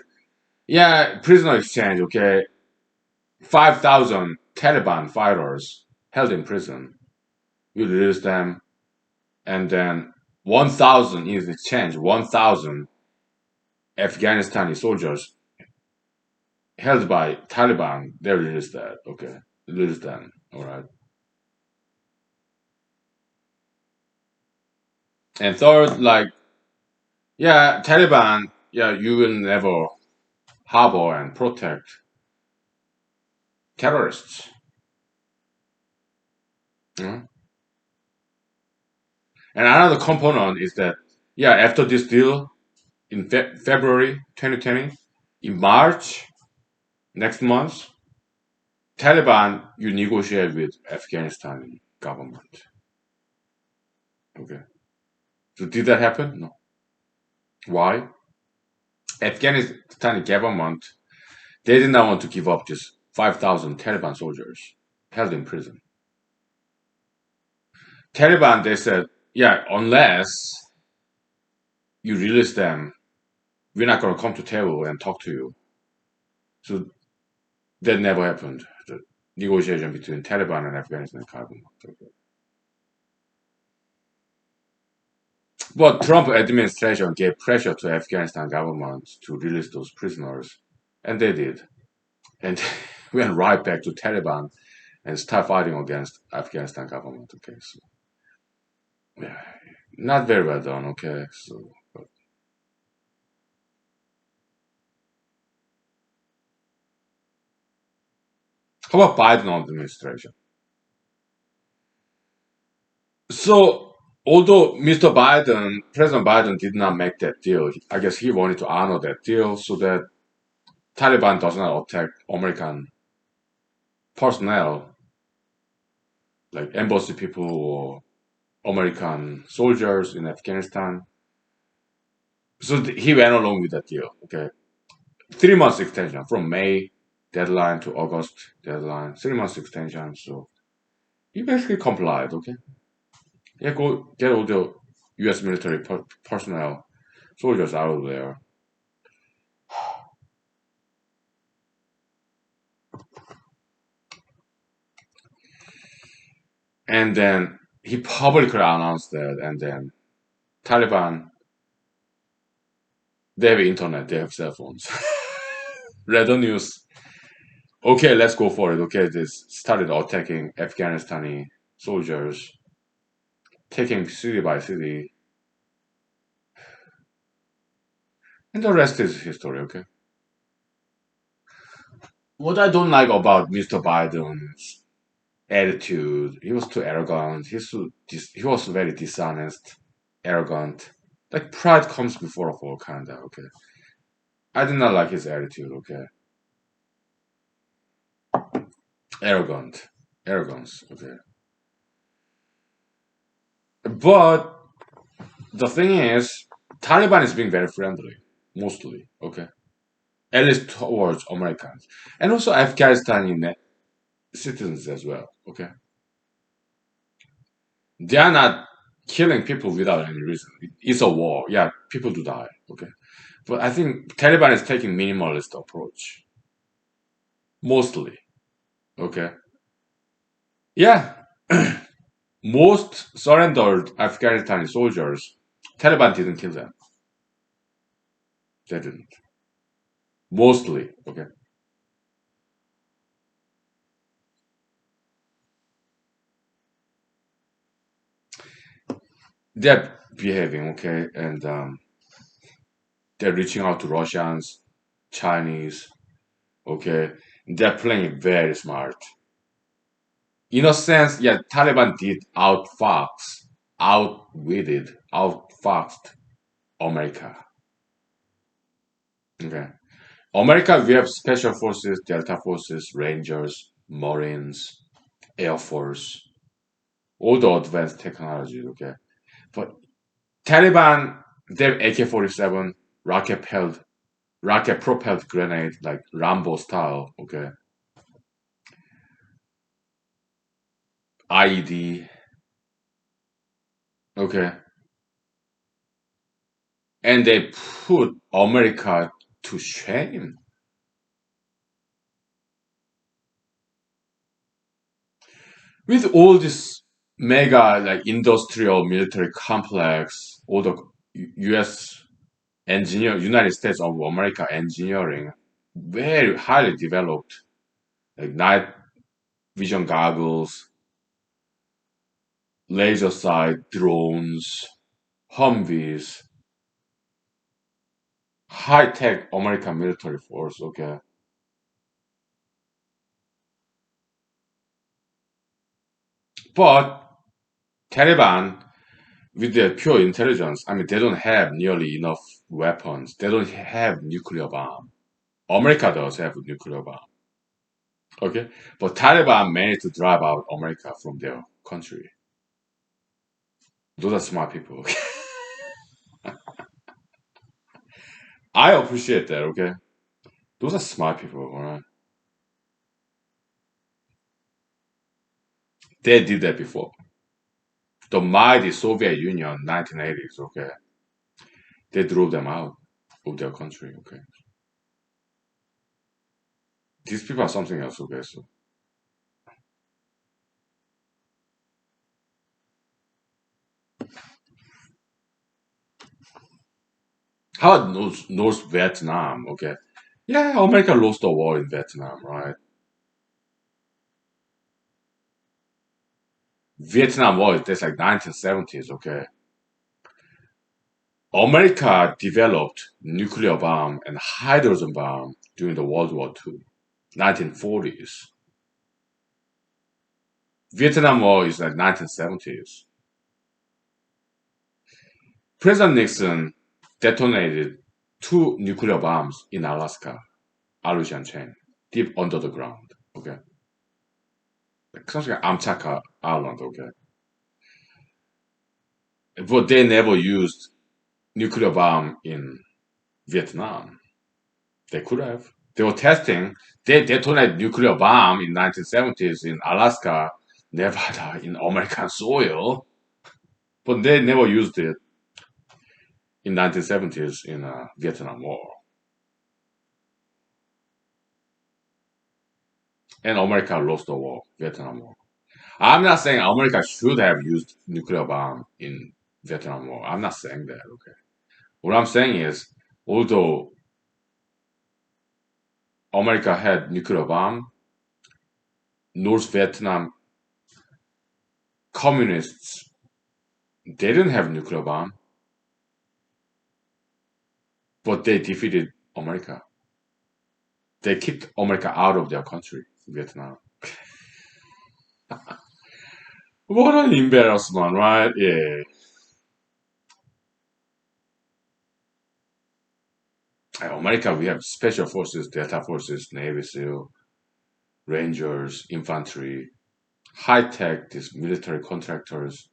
Yeah, prisoner exchange. Okay. 5,000 Taliban fighters held in prison. We release them, and then 1,000 in exchange, 1,000 Afghanistani soldiers held by Taliban. They released that. Okay, released them. All right. And third, like, yeah, Taliban. Yeah, you will never harbor and protect terrorists. Mhm. And another component is that, yeah, after this deal in February 2020, in March next month, Taliban you negotiate with Afghanistan government. Okay, so did that happen? No. Why? Afghanistan government they did not want to give up just 5,000 Taliban soldiers held in prison. Taliban they said, yeah, unless you release them, we're not going to come to table and talk to you. So that never happened. The negotiation between Taliban and Afghanistan government. But Trump administration gave pressure to Afghanistan government to release those prisoners, and they did. And went right back to Taliban and start fighting against Afghanistan government. Okay, so yeah, not very well done. Okay, so how about Biden administration? So although Mr. Biden, President Biden did not make that deal, I guess he wanted to honor that deal so that Taliban does not attack American personnel, like embassy people or American soldiers in Afghanistan. So he went along with that deal. Okay, 3 months extension from May deadline to August deadline. 3 months extension. So he basically complied. Okay, yeah, go get all the U.S. military personnel, soldiers out of there. And then he publicly announced that, and then Taliban, they have internet, they have cell phones. Read the news. Okay, let's go for it. Okay, they started attacking Afghanistani soldiers, taking city by city, and the rest is history. Okay. What I don't like about Mr. Biden's attitude, he was too arrogant. He was very dishonest, arrogant. Like pride comes before a fall, kinda. Okay. I did not like his attitude. Okay. Arrogant, arrogance. Okay. But the thing is, Taliban is being very friendly, mostly. Okay. At least towards Americans and also Afghanistani citizens as well. Okay. They are not killing people without any reason. It's a war. Yeah, people do die. Okay. But I think Taliban is taking minimalist approach. Mostly. Okay. Yeah. Most surrendered Afghanistani soldiers, Taliban didn't kill them. They didn't. Mostly. Okay. They're behaving, okay, and they're reaching out to Russians, Chinese, okay. They're playing very smart. In a sense, yeah, Taliban did outfox, outwitted, outfoxed America. Okay. America, we have special forces, Delta forces, Rangers, Marines, Air Force, all the advanced technology, okay. But Taliban, they have AK-47, rocket propelled grenade like Rambo style, okay. IED, okay. And they put America to shame. With all this mega like industrial military complex, all the U.S. United States of America engineering, very highly developed, like night vision goggles, laser sight drones, Humvees, high tech American military force. Okay, but Taliban with their pure intelligence, I mean, they don't have nearly enough weapons. They don't have nuclear bomb. America does have nuclear bomb. Okay, but Taliban managed to drive out America from their country. Those are smart people. Okay? I appreciate that. Okay, those are smart people. All right, they did that before. The mighty Soviet Union, 1980s. Okay, they drove them out of their country. Okay, these people are something else. Okay, so how about North Vietnam? Okay, yeah, America lost the war in Vietnam, right? Vietnam War, that's like 1970s, okay? America developed nuclear bomb and hydrogen bomb during the World War II, 1940s. Vietnam War is like 1970s. President Nixon detonated two nuclear bombs in Alaska, Aleutian chain, deep under the ground, okay? Something like Amchaka Island, okay? But they never used nuclear bomb in Vietnam. They could have. They were testing. They detonated nuclear bomb in 1970s in Alaska, Nevada, in American soil, but they never used it in 1970s in Vietnam War. And America lost the war, Vietnam War. I'm not saying America should have used nuclear bomb in Vietnam War. I'm not saying that. Okay. What I'm saying is, although America had nuclear bomb, North Vietnam communists they didn't have nuclear bomb, but they defeated America. They kicked America out of their country, Vietnam. What an embarrassment, right? Yeah. America, we have special forces, Delta forces, Navy SEAL, Rangers, infantry, high tech, these military contractors,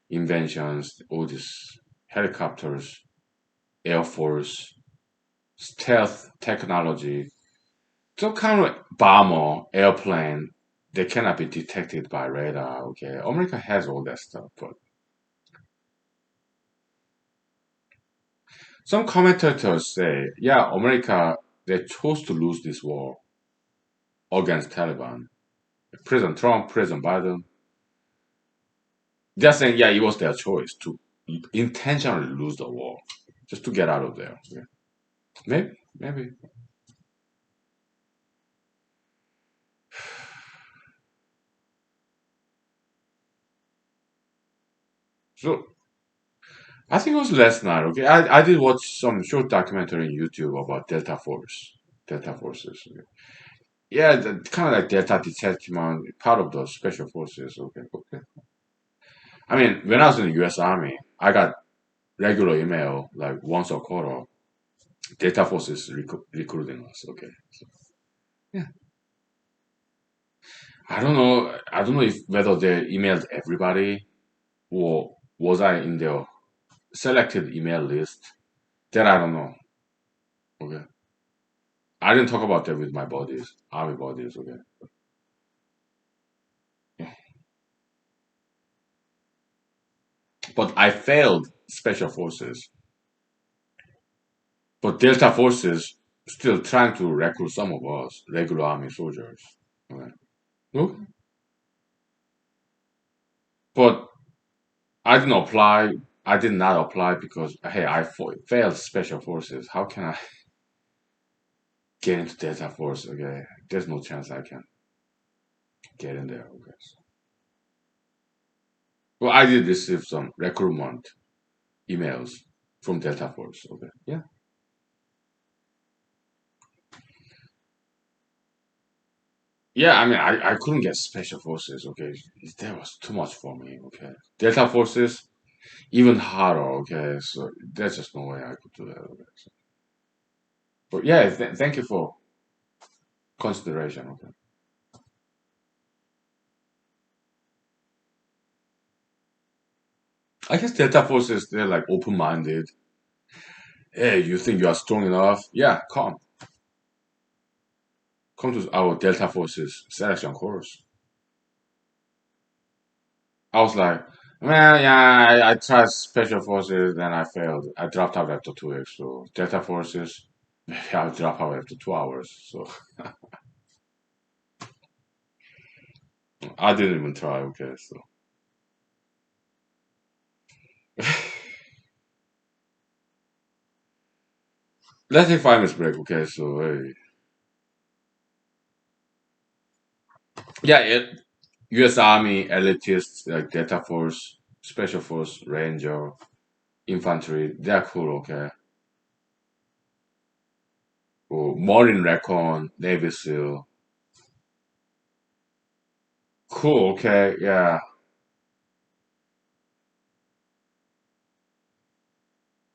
inventions, all these helicopters, Air Force, stealth technology, some kind of bomber, airplane, they cannot be detected by radar. Okay, America has all that stuff, but some commentators say, yeah, America they chose to lose this war against Taliban. President Trump, President Biden, they're saying, yeah, it was their choice to intentionally lose the war, just to get out of there. Yeah. Maybe, maybe. So I think it was last night. Okay, I did watch some short documentary on YouTube about Delta Force, Delta Forces. Okay. Yeah, kind of like Delta Detachment, part of the special forces. Okay, okay. I mean, when I was in the U.S. Army, I got regular email like once a quarter. Delta Forces recruiting us. Okay, so, yeah. I don't know. I don't know if whether they emailed everybody or was I in their selected email list. That I don't know. Okay. I didn't talk about that with my bodies, army bodies. Okay. Yeah. But I failed special forces. But Delta forces still trying to recruit some of us regular army soldiers. Okay. Okay. But I didn't apply. I did not apply because hey, failed special forces. How can I get into Delta Force? Okay, there's no chance I can get in there. Okay. Well, I did receive some recruitment emails from Delta Force. Okay. Yeah. Yeah, I mean, I couldn't get special forces. Okay, that was too much for me. Okay, Delta Forces even harder. Okay, so there's just no way I could do that. Okay, so, but yeah, thank you for consideration. Okay, I guess Delta Forces they're like open minded. Hey, you think you are strong enough? Yeah, come to our Delta Forces selection course. I was like, man, yeah, I tried special forces and I failed. I dropped out after 2 weeks. So Delta Forces, I'll drop out after 2 hours. So I didn't even try. Okay, so let's take 5 minutes break. Okay, so yeah, U.S. Army elitists like Delta Force, Special Force, Ranger, Infantry, they're cool. Okay, or Marine Recon, Navy SEAL, cool. Okay, yeah,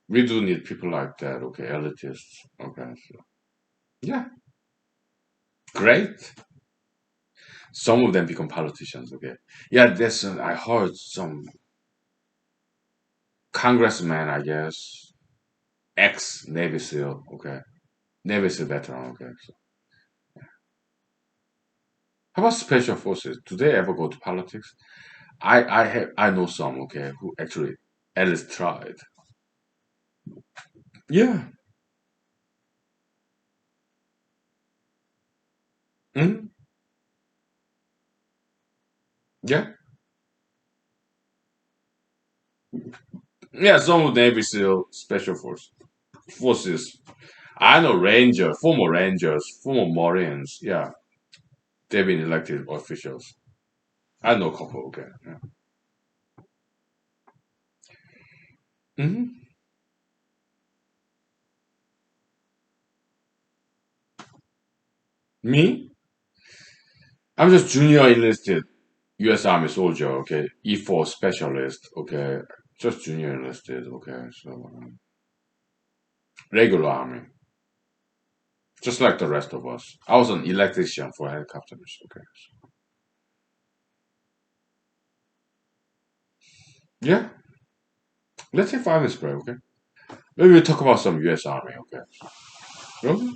we do need people like that. Okay, elitists. Okay, so yeah, great. Some of them become politicians. Okay, yeah, there's I heard some congressman, I guess, ex Navy SEAL. Okay, Navy SEAL veteran. Okay, so how about special forces? Do they ever go to politics? I know some. Okay, who actually at least tried. Yeah. Hmm. Yeah. Yeah. Some of Navy SEAL special forces. I know former Rangers, former Marines. Yeah, they've been elected officials. I know a couple. Okay. Yeah. Hmm. Me? I'm just junior enlisted U.S. Army soldier, okay? E4 specialist, okay? Just junior enlisted, okay? So, regular Army, just like the rest of us. I was an electrician for helicopters, okay? Yeah, let's say 5 minutes break, okay? Maybe we'll talk about some U.S. Army, okay? Okay?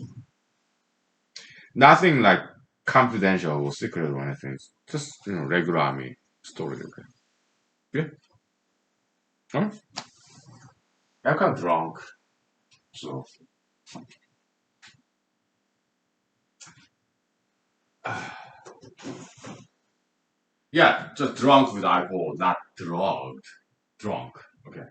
Nothing like confidential or secret or anything. Just, regular Army story, okay? Yeah, alright? I'm kind of drunk, so. Yeah, just drunk with alcohol, not drugged. Drunk. Okay.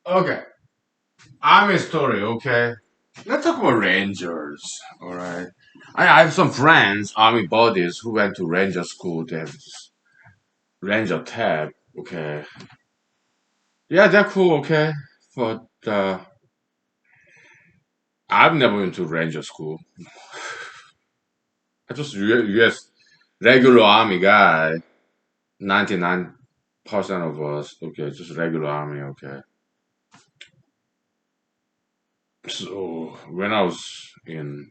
Okay, army story. Okay, let's talk about Rangers. All right, I have some friends, army buddies, who went to Ranger school. They have this Ranger tab. Okay, yeah, they're cool. Okay, but I've never been to Ranger school. I just US regular army guy. 99% of us. Okay, just regular army. Okay, so when I was in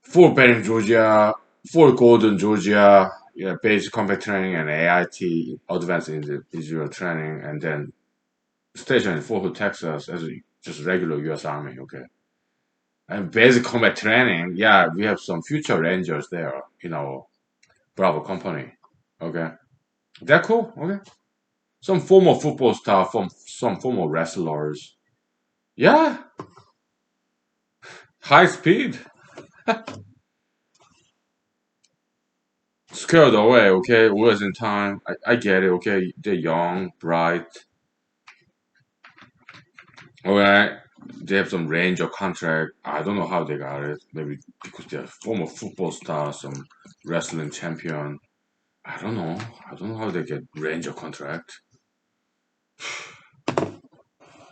Fort Benning, Georgia, Fort Gordon, Georgia. Yeah, basic combat training and AIT, advanced individual training, and then stationed in Fort Hood, Texas, as a just regular U.S. Army. Okay, and basic combat training. Yeah, we have some future Rangers there in our Bravo company. Okay, they're cool. Okay, some former football star, from some former wrestlers. Yeah, high speed, scared away. Okay, was in time. I get it. Okay, they're young, bright. Okay, they have some range of contract. I don't know how they got it. Maybe because they're former football star, some wrestling champion. I don't know. I don't know how they get range of contract.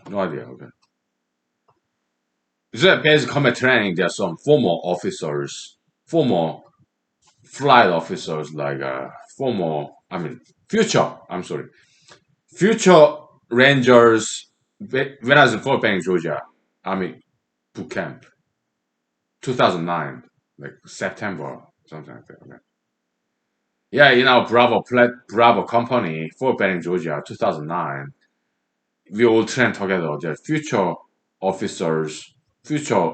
No idea. Okay. It's a basic combat training. There are some former officers, former flight officers, like former. I mean, future. I'm sorry, future Rangers. When I was in Fort Benning, Georgia, I mean, boot camp, 2009, like September, something like that. Okay. Yeah, Bravo company, Fort Benning, Georgia, 2009. We all trained together. The future officers, future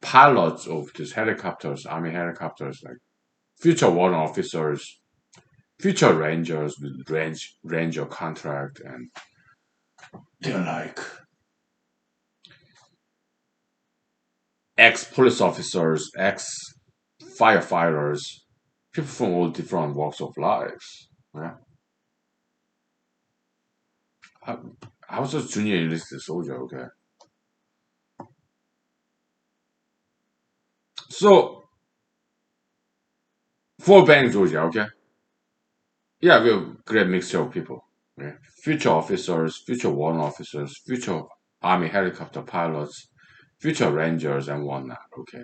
pilots of these helicopters, army helicopters, like future warrant officers, future rangers with ranger contract, and they're like ex police officers, ex firefighters, people from all different walks of life. Yeah, I, I was a junior enlisted soldier. Okay, so Fort Benning, Georgia. Okay, yeah, we're a great mixture of people. Okay? Future officers, future warrant officers, future army helicopter pilots, future rangers, and whatnot. Okay,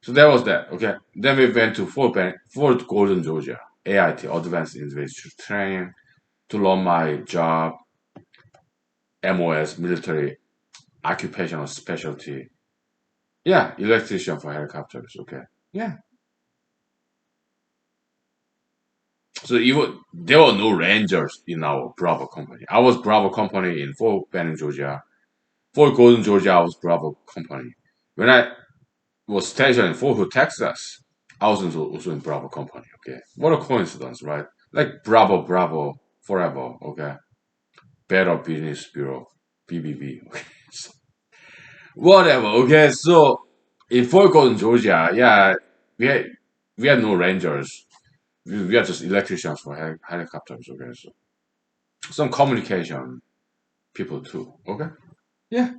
so that was that. Okay, then we went to Fort Gordon, Georgia, AIT, Advanced Individual Training, to learn my job, MOS, military occupational specialty. Yeah, electrician for helicopters. Okay, yeah, So even there were no rangers in our Bravo company. I was Bravo company in Fort Benning, Georgia. Fort Gordon, Georgia, I was Bravo company. When I was stationed in Fort Hood, Texas, I was also in Bravo company. Okay, what a coincidence, right? Like Bravo, Bravo, forever. Okay, Better Business Bureau, BBB. Okay, so, whatever. Okay, so in Fort Gordon, Georgia, yeah, we had we had no rangers. We are just electricians for helicopters. Okay, so some communication people too. Okay, yeah,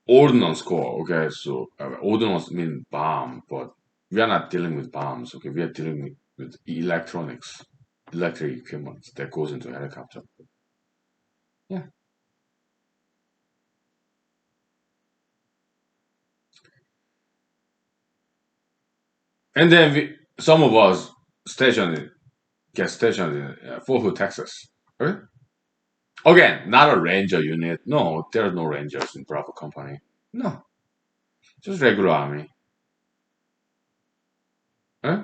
ordnance corps. Okay, so ordnance mean bomb, but we are not dealing with bombs. Okay, we are dealing with electronics, electric equipment that goes into a helicopter. Yeah, and then some of us stationed get stationed in Fort Hood, Texas. Okay, again, not a ranger unit. No, there are no rangers in Bravo Company. No, just regular army. Huh?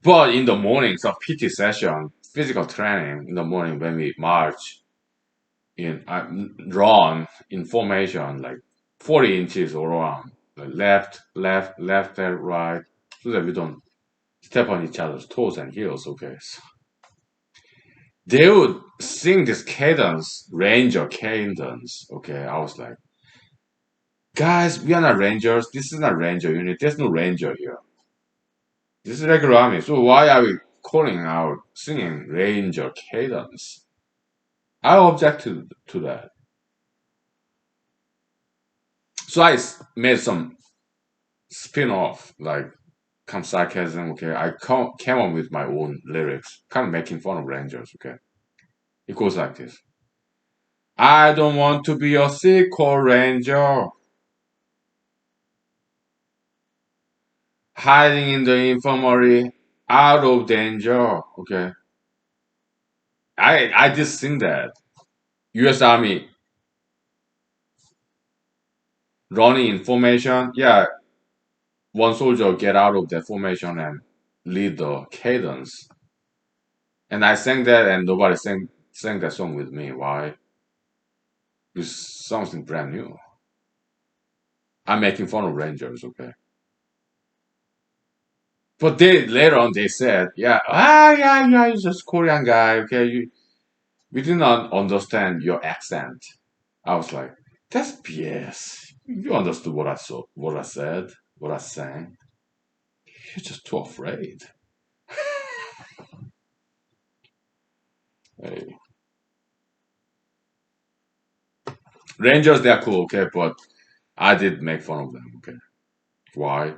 But in the mornings of PT session, physical training in the morning when we march in run in formation like 40 inches all around, like left, left, left, and right, so that we don't step on each other's toes and heels. Okay, so they would sing this cadence, ranger cadence. Okay, I was like, guys, we are not rangers. This is not ranger unit. There's no ranger here. This is regular army. So why are we calling out singing ranger cadence? I object to that. So made some spin off, like come sarcasm. Okay, I came up with my own lyrics, kind of making fun of Rangers. Okay, it goes like this: I don't want to be a sickle Ranger, hiding in the infirmary, out of danger. Okay, I just sing that. U.S. Army running in formation. Yeah, one soldier get out of that formation and lead the cadence. And I sang that, and nobody sang that song with me. Why? It's something brand new. I'm making fun of Rangers, okay? But they later on they said, yeah, yeah, you're just Korean guy, okay? We did not understand your accent. I was like, that's BS. You understood what I saw, what I said, what I sang. You're just too afraid. Hey. Rangers, they're cool, okay, but I did make fun of them, okay? Why?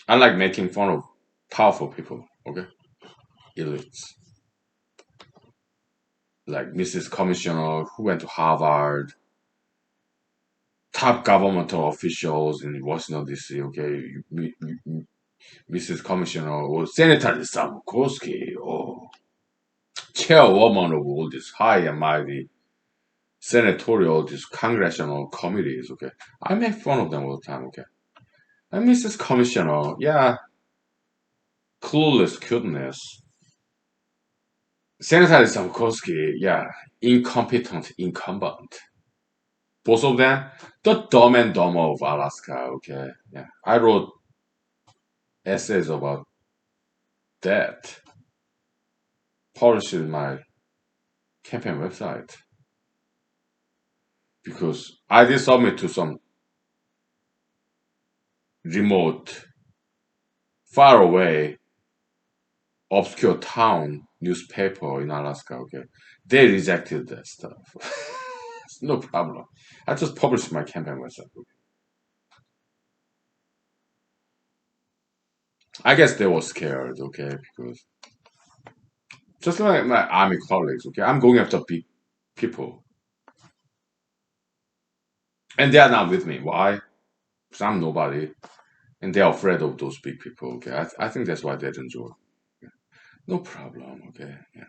I like making fun of powerful people, okay? Elites. Like Mrs. Commissioner who went to Harvard, top governmental officials in Washington D.C. Okay, Mrs. Commissioner or Senator Samkowski or chairwoman of all these high and mighty senatorial, these congressional committees. Okay, I make fun of them all the time. Okay, and Mrs. Commissioner, yeah, clueless cuteness. Senator Samkowski, yeah, incompetent incumbent. Both of them, the dumb and dumber of Alaska. Okay, yeah, I wrote essays about that, published in my campaign website because I did submit to some remote, far away, obscure town newspaper in Alaska. Okay, they rejected that stuff. It's no problem. I just published my campaign website. Okay? I guess they were scared. Okay, because just like my army colleagues. Okay, I'm going after big people, and they are not with me. Why? Because I'm nobody, and they're afraid of those big people. Okay, I think that's why they didn't join. No problem. Okay. Yeah.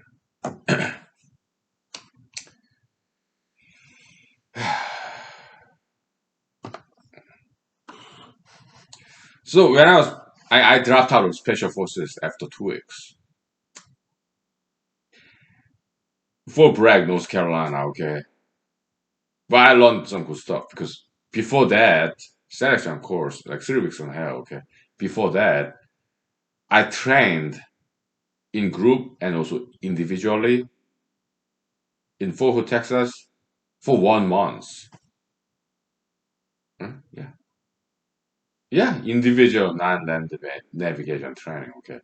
So when I dropped out of special forces after 2 weeks for Bragg, North Carolina. Okay, but I learned some good stuff because before that selection course, like 3 weeks and a half. Okay, before that I trained in group and also individually in Fort Hood, Texas, for 1 month. Yeah, yeah, individual non-land navigation training. Okay,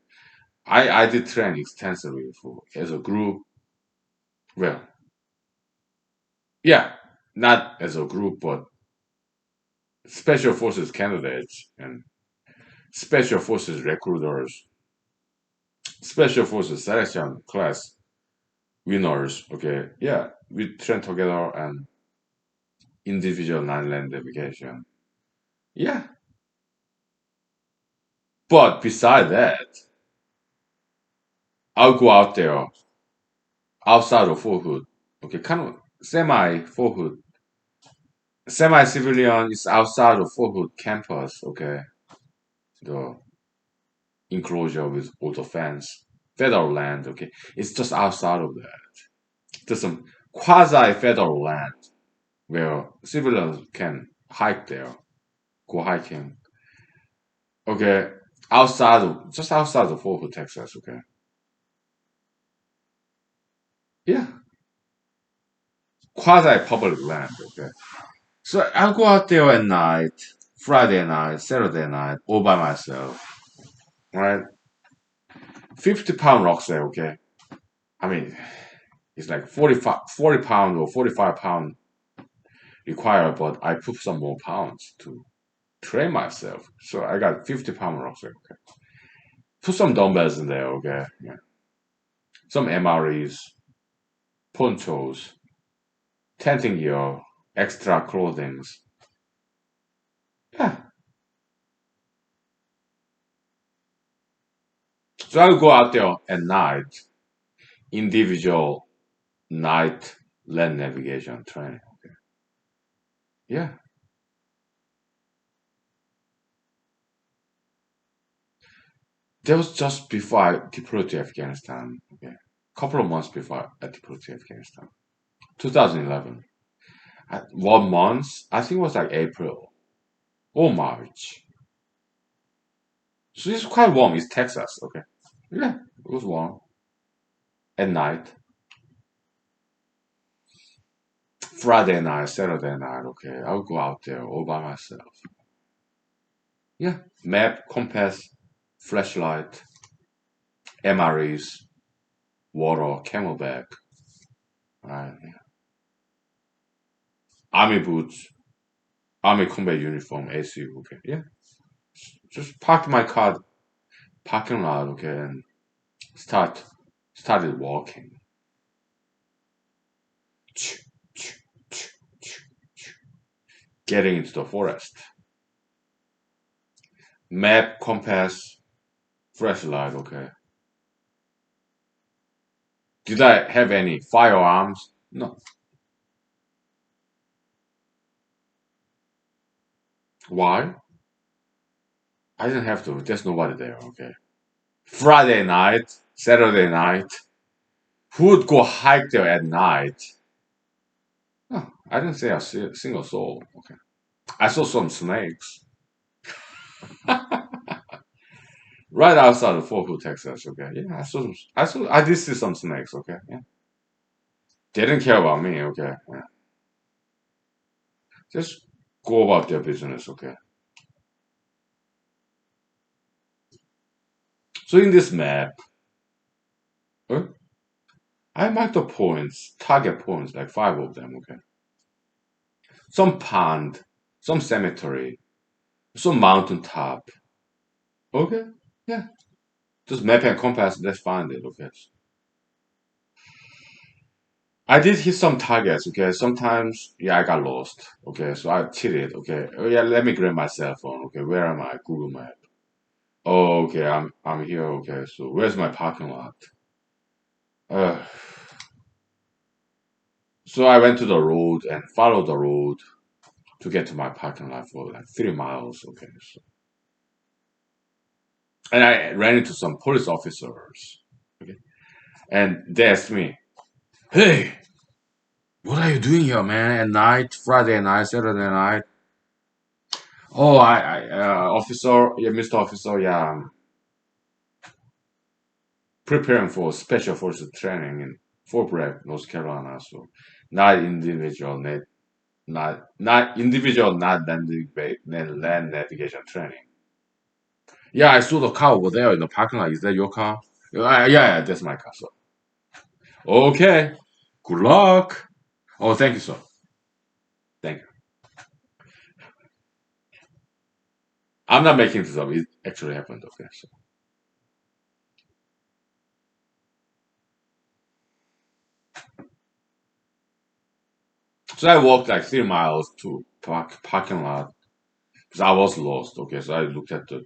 I did train extensively for as a group. Well, yeah, not as a group, but special forces candidates and special forces recruiters, special forces selection class winners. Okay, yeah, we train together and individual non-land navigation. Yeah, but beside that, I'll go out there outside of Fort Hood. Okay, kind of semi Fort Hood, semi civilian is outside of Fort Hood campus. Okay, the enclosure with all the fence, federal land. Okay, it's just outside of that. There's some quasi federal land where civilians can hike there, go hiking. Okay, outside of just outside of Fort Hood, Texas. Okay, yeah, quasi public land. Okay, so I'll go out there at night, Friday night, Saturday night, all by myself. Right, 50 pound rucksack. Okay, I mean it's like 40 pound or 45 pound required, but I put some more pounds to train myself. So I got 50 pound rucksack. Okay, put some dumbbells in there. Okay, yeah, some MREs, ponchos, tenting gear, extra clothing. Yeah. So I'll go out there at night, individual night land navigation training. Okay. Yeah. That was just before I deployed to Afghanistan. Okay. Couple of months before I deployed to Afghanistan. 2011. At 1 month, I think it was like April or March. So it's quite warm. It's Texas. Okay. Yeah. It was warm. At night. Friday night, Saturday night. Okay. I'll go out there all by myself. Yeah. Map, compass, flashlight, MREs, water, camelback, right? Army boots, army combat uniform, ACU. Okay, yeah. Just parked my car parking lot. Okay, and started walking. Getting into the forest. Map, compass, flashlight. Okay. Did I have any firearms? No. Why? I didn't have to. There's nobody there. Okay. Friday night, Saturday night. Who would go hike there at night? No, I didn't see a single soul. Okay. I saw some snakes right outside of Fort Hood, Texas. Okay. Yeah, I did see some snakes. Okay. Yeah. They didn't care about me. Okay. Yeah. Just go about their business. Okay. So in this map, uh, I marked the points, target points, like five of them. Okay. Some pond, some cemetery, some mountain top. Okay. Yeah. Just map and compass. Let's find it. Okay. I did hit some targets, okay. Sometimes, yeah, I got lost. Okay, so I cheated. Okay. Oh yeah, let me grab my cell phone. Okay, where am I? Google Map. Oh, okay, I'm here. Okay, so where's my parking lot? Uh, so I went to the road and followed the road to get to my parking lot for like 3 miles. Okay, so and I ran into some police officers. Okay, and they asked me, "Hey, what are you doing here, man? At night, Friday night, Saturday night?" Oh, officer, yeah, Mr. Officer, yeah, I'm preparing for special forces training in Fort Bragg, North Carolina. So, not individual, not individual, not land navigation training. Yeah, I saw the car over there in the parking lot. Is that your car? Yeah, that's my car. So, okay, good luck. Oh, thank you, sir. Thank you. I'm not making this up. It actually happened. Okay, so I walked like 3 miles to parking lot because I was lost. Okay, so I looked at the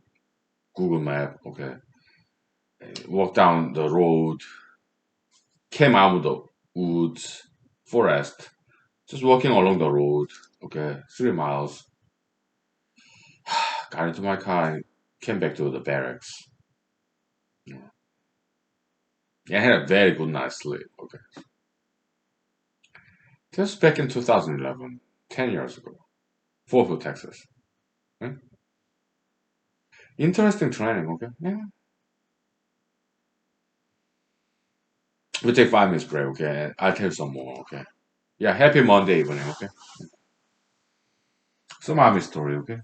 Google map. Okay, walked down the road, came out of the woods, forest, just walking along the road. Okay, 3 miles. Got into my car and came back to the barracks. Yeah, I had a very good night's sleep. Okay, just back in 2011, 10 years ago, Fort Hood, Texas. Hmm? Interesting training. Okay, yeah. We take 5 minutes break. Okay, I'll tell you some more. Okay. Yeah, happy Monday evening. Okay, some army story. Okay.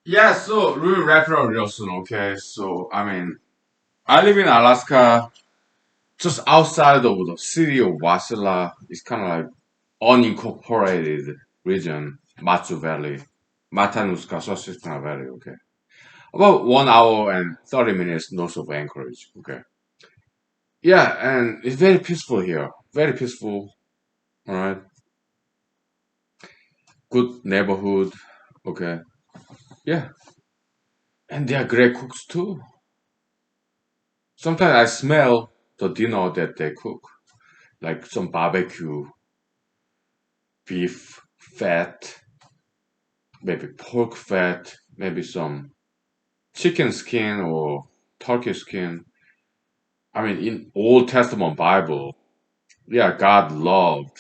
Yeah, so really wrap it up real soon, okay? So I mean, I live in Alaska, just outside of the city of Wasilla. It's kind of like unincorporated region, Matsu Valley, Matanuska Susquehanna Valley, okay? About 1 hour and 30 minutes north of Anchorage, okay? Yeah, and it's very peaceful here. Very peaceful, alright? Good neighborhood, okay? Yeah, and they are great cooks too. Sometimes I smell the dinner that they cook, like some barbecue, beef fat, maybe pork fat, maybe some chicken skin or turkey skin. I mean, in Old Testament Bible, yeah, God loved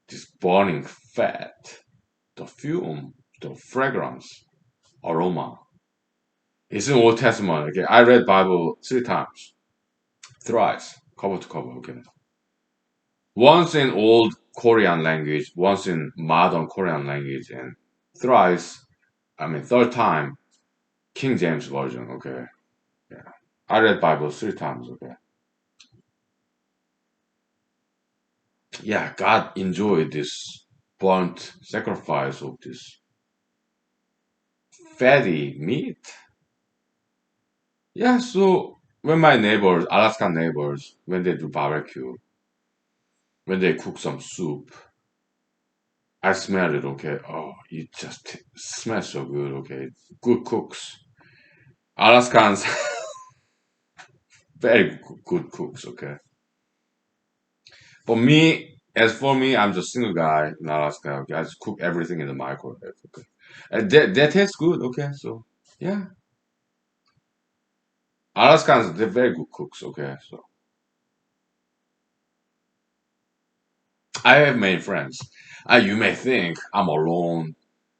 this burning fat, the fume, the fragrance, aroma. It's in Old Testament. Okay, I read Bible 3 times, thrice, cover to cover. Okay, once in old Korean language, once in modern Korean language, and thrice, I mean third time, King James version. Okay, yeah, I read Bible 3 times. Okay, yeah, God enjoyed this burnt sacrifice of this fatty meat. Yeah, so when my neighbors, Alaskan neighbors, when they do barbecue, when they cook some soup, I smell it. Okay, oh, it just smells so good. Okay, good cooks. Alaskans very good cooks. Okay, for me, I'm just single guy in Alaska. Okay, I just cook everything in the microwave. Okay, and that tastes good. Okay, so yeah, Alaskans they're very good cooks. Okay, so I have many friends. You may think I'm alone.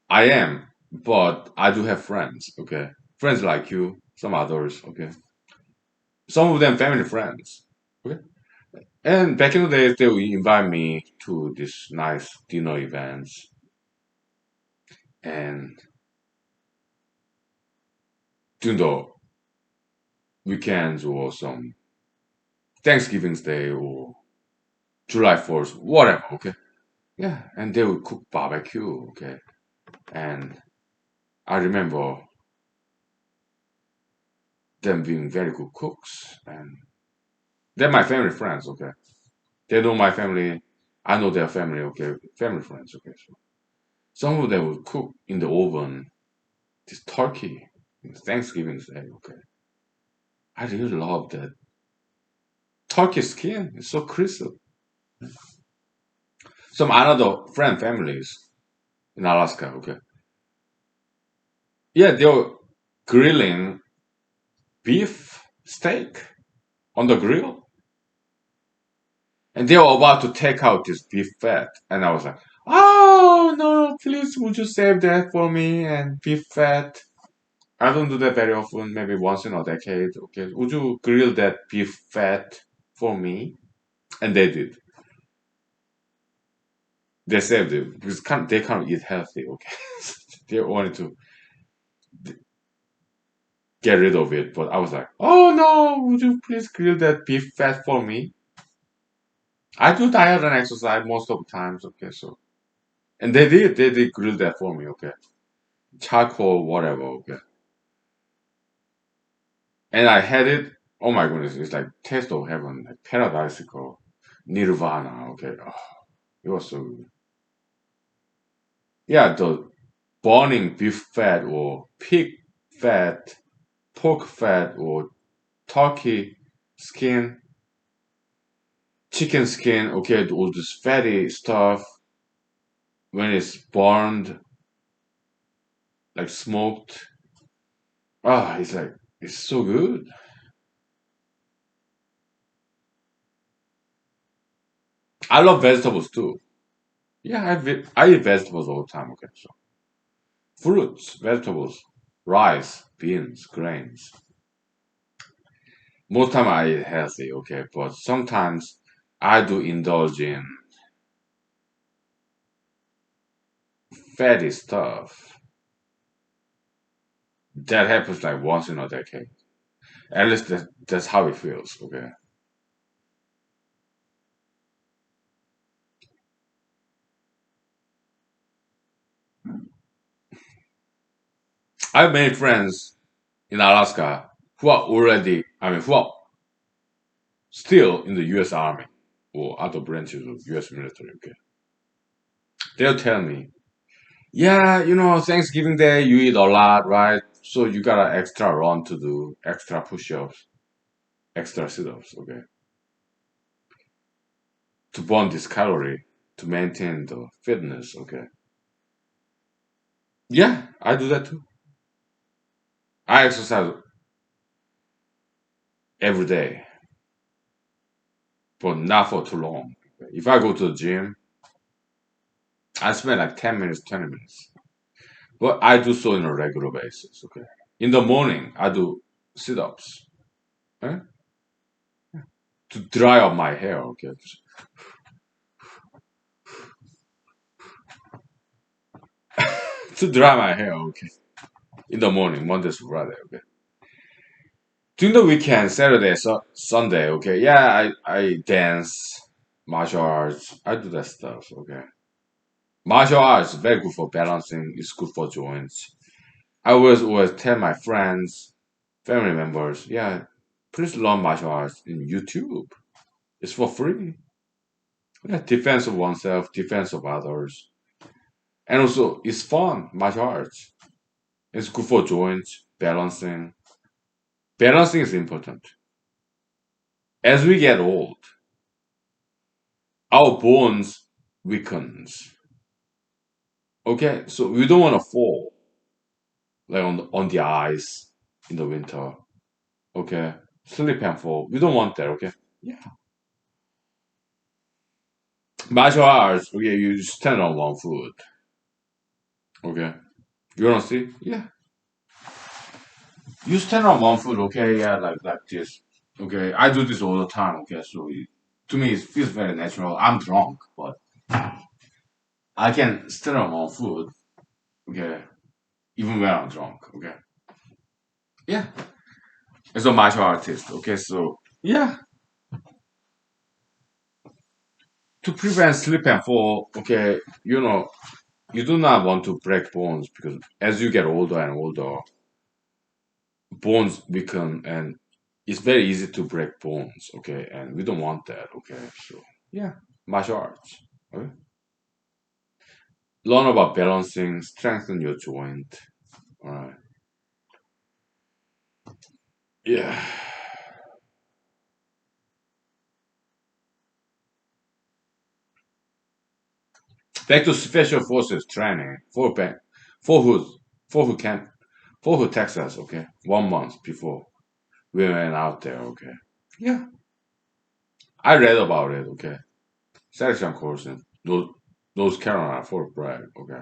I am, but I do have friends. Okay, friends like you, some others. Okay, some of them family friends. Okay, and back in the days, they would invite me to these nice dinner events and during the weekends or some Thanksgiving's Day or July 4th, whatever, okay? Yeah, and they would cook barbecue, okay? And I remember them being very good cooks, and they're my family friends, okay? They know my family, I know their family, okay? Family friends, okay? So some of them would cook in the oven this turkey, Thanksgiving's Day, okay? I really love that turkey skin. It's so crisp. Some another friend families in Alaska, okay? Yeah, they were grilling beef steak on the grill, and they were about to take out this beef fat, and I was like, "Oh no, please, would you save that for me?" And beef fat. I don't do that very often, maybe once in a decade. Okay, would you grill that beef fat for me? And they did. They saved it because they can't eat healthy. Okay, they wanted to get rid of it, but I was like, "Oh no, would you please grill that beef fat for me?" I do diet and exercise most of the times, okay, so and they did grill that for me, okay. Charcoal, whatever, okay. And I had it, oh my goodness, it's like taste of heaven, like paradisical, nirvana, okay. Oh, it was so good. Yeah, the burning beef fat or pig fat, pork fat or turkey skin, chicken skin, okay, all this fatty stuff when it's burned, like smoked. Ah, it's like it's so good. I love vegetables too. Yeah, I eat vegetables all the time. Okay, so fruits, vegetables, rice, beans, grains. Most time I eat healthy. Okay, but sometimes I do indulge in fatty stuff. That happens like once in a decade. At least that's how it feels. Okay. I've made friends in Alaska who are already, I mean, who are still in the U.S. Army or other branches of U.S. military. Okay. They'll tell me, yeah, Thanksgiving Day you eat a lot, right? So you got an extra run to do, extra push-ups, extra sit-ups. Okay. To burn this calorie, to maintain the fitness. Okay. Yeah, I do that too. I exercise every day, but not for too long. If I go to the gym, I spend like 10 minutes, 20 minutes. But I do so on a regular basis, okay? In the morning, I do sit-ups, eh? To dry up my hair, okay? To dry my hair, okay? In the morning, Monday to Friday, okay? During the weekend, Saturday, Sunday, okay? Yeah, I dance, martial arts. I do that stuff, okay? Martial arts is very good for balancing. It's good for joints. I always tell my friends, family members, yeah, please learn martial arts in YouTube. It's for free. Yeah, defense of oneself, defense of others. And also, it's fun, martial arts. It's good for joints, balancing. Balancing is important. As we get old, our bones weakens. Okay, so we don't want to fall like on the ice in the winter. Okay, slip and fall. We don't want that. Okay, yeah. Martial arts. Okay, you stand on one foot. Okay, you wanna see? Yeah, you stand on one foot. Okay, yeah, like this. Okay, I do this all the time. Okay, so to me it feels very natural. I'm drunk, but I can stand on one foot. Okay, even when I'm drunk. Okay, yeah, as a martial artist. Okay, so yeah, to prevent slip and fall. Okay, you do not want to break bones because as you get older and older, bones weaken and it's very easy to break bones. Okay, and we don't want that. Okay, so yeah, martial arts. Okay? Learn about balancing, strengthen your joint. All right. Yeah. Back to special forces training for who for who can for who Texas. Okay, 1 month before we went out there. Okay. Yeah, I read about it. Okay, selection course in those Carolina Fort Bragg. Okay.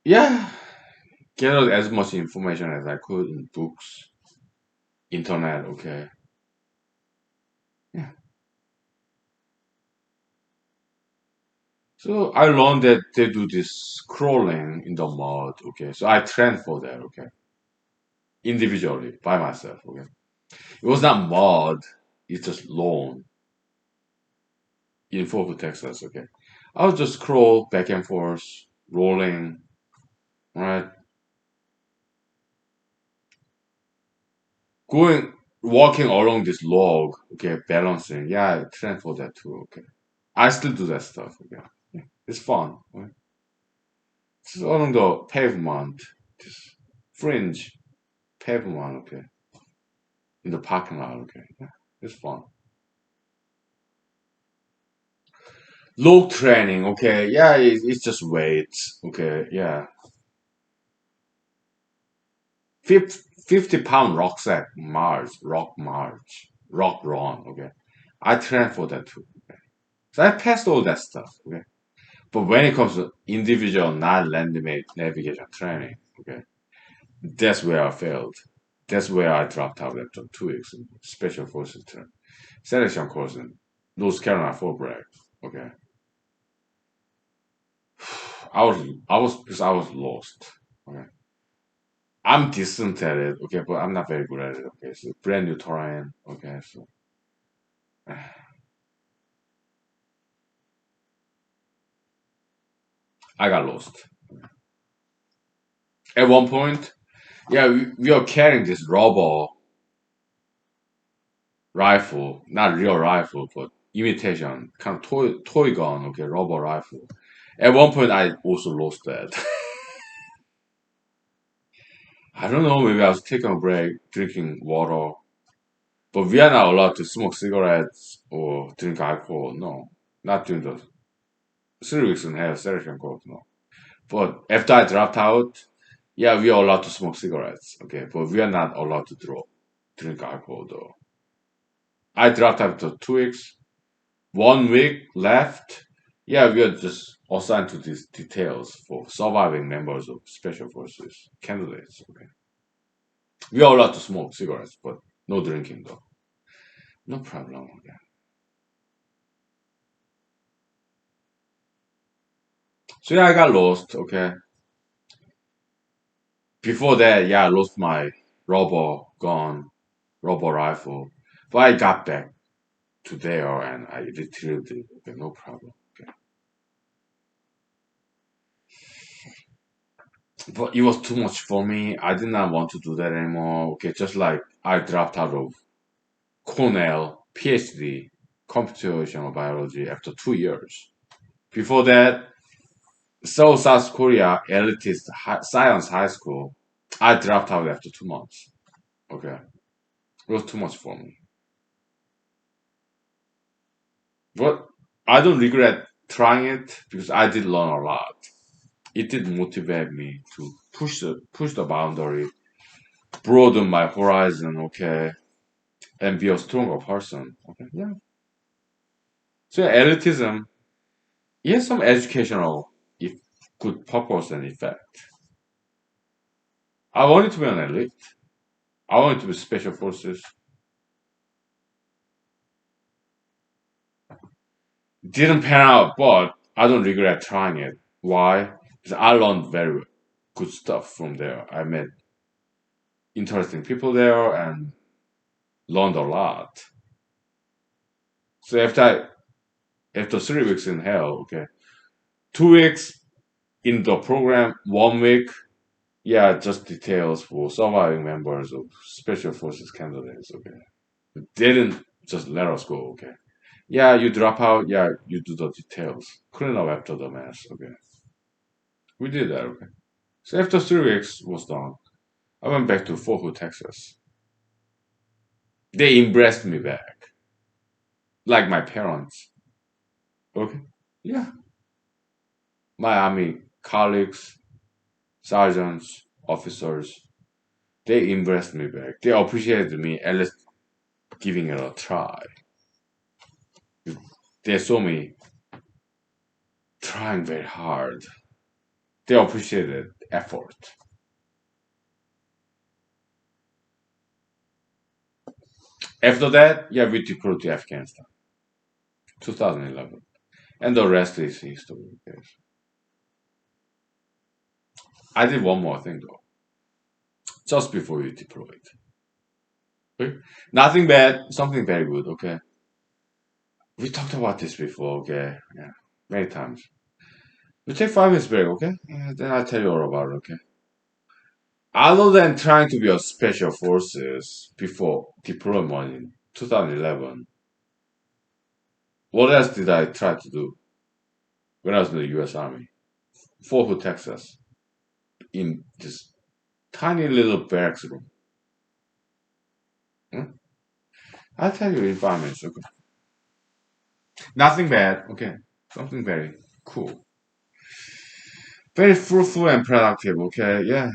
Yeah, gathered as much information as I could in books, internet. Okay. Yeah. So I learned that they do this crawling in the mud. Okay. So I trained for that. Okay. Individually by myself. Okay. It was not mud. It's just lawn in Fort Worth, Texas. Okay. I would just crawl back and forth, rolling, right? Going, walking along this log. Okay. Balancing. Yeah, I trained for that too. Okay. I still do that stuff. Okay. Yeah. It's fun. Right? It's along the pavement, this fringe pavement. Okay. In the parking lot. Okay. Yeah. It's fun. Log training. Okay. Yeah. It's just weights. Okay. Yeah. 50 pound rucksack rock run. Okay, I trained for that too. Okay. So I passed all that stuff. Okay, but when it comes to individual non-land navigation training, okay, that's where I failed. That's where I dropped out after 2 weeks. Special forces training, selection course in North Carolina Fort Bragg. Okay, I was because I was lost. Okay, I'm decent at it, okay, but I'm not very good at it, okay. So brand new terrain, okay, so I got lost. At one point, yeah, we are carrying this rubber rifle, not real rifle, but imitation, kind of toy gun, okay, rubber rifle. At one point, I also lost that. I don't know, maybe I was taking a break, drinking water, but we are not allowed to smoke cigarettes or drink alcohol. No, not during the 3 weeks in hell selection course. No, but after I dropped out, yeah, we are allowed to smoke cigarettes. Okay, but we are not allowed to drink alcohol though. I dropped out after 2 weeks. 1 week left. Yeah, we are just assigned to these details for surviving members of special forces candidates. Okay, we are allowed to smoke cigarettes, but no drinking though. No problem. Okay. So yeah, I got lost. Okay. Before that, yeah, I lost my rubber gun, rubber rifle, but I got back to there and I retrieved it. Okay, no problem. Okay. But it was too much for me. I did not want to do that anymore. Okay, just like I dropped out of Cornell PhD computational biology after 2 years. Before that, South Korea elitist science high school. I dropped out after 2 months. Okay, it was too much for me. But I don't regret trying it because I did learn a lot. It did motivate me to push the boundary, broaden my horizon, okay, and be a stronger person. Okay, yeah. So yeah, elitism, it has some educational, if good purpose and effect. I wanted to be an elite. I wanted to be special forces. Didn't pan out, but I don't regret trying it. Why? Because I learned very good stuff from there. I met interesting people there and learned a lot. So after 3 weeks in hell, okay, 2 weeks in the program, 1 week, yeah, just details for surviving members of special forces candidates, okay. They didn't just let us go, okay. Yeah, you drop out, yeah, you do the details. Clean up after the mess, okay. We did that, okay. So after 3 weeks was done, I went back to Fort Hood, Texas. They embraced me back, like my parents, okay. Yeah, my army colleagues, sergeants, officers, they embraced me back. They appreciated me at least giving it a try. They saw me trying very hard. They appreciated effort. After that, yeah, we deployed to Afghanistan, 2011. And the rest is history. Yes. I did one more thing though, just before we deployed. Okay? Nothing bad, something very good, okay? We talked about this before, okay? Yeah, many times. We take 5 minutes break, okay? Yeah, then I'll tell you all about it, okay? Other than trying to be a special forces before deployment in 2011, what else did I try to do when I was in the US Army? Fort Hood, Texas, in this tiny little barracks room. Hmm? I'll tell you in 5 minutes, okay? Nothing bad, okay? Something very cool. Very fruitful and productive, okay? Yeah,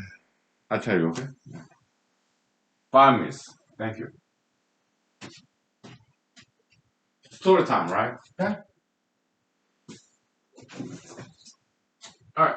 I'll tell you, okay? 5 minutes. Thank you. Story time, right? Okay? Alright.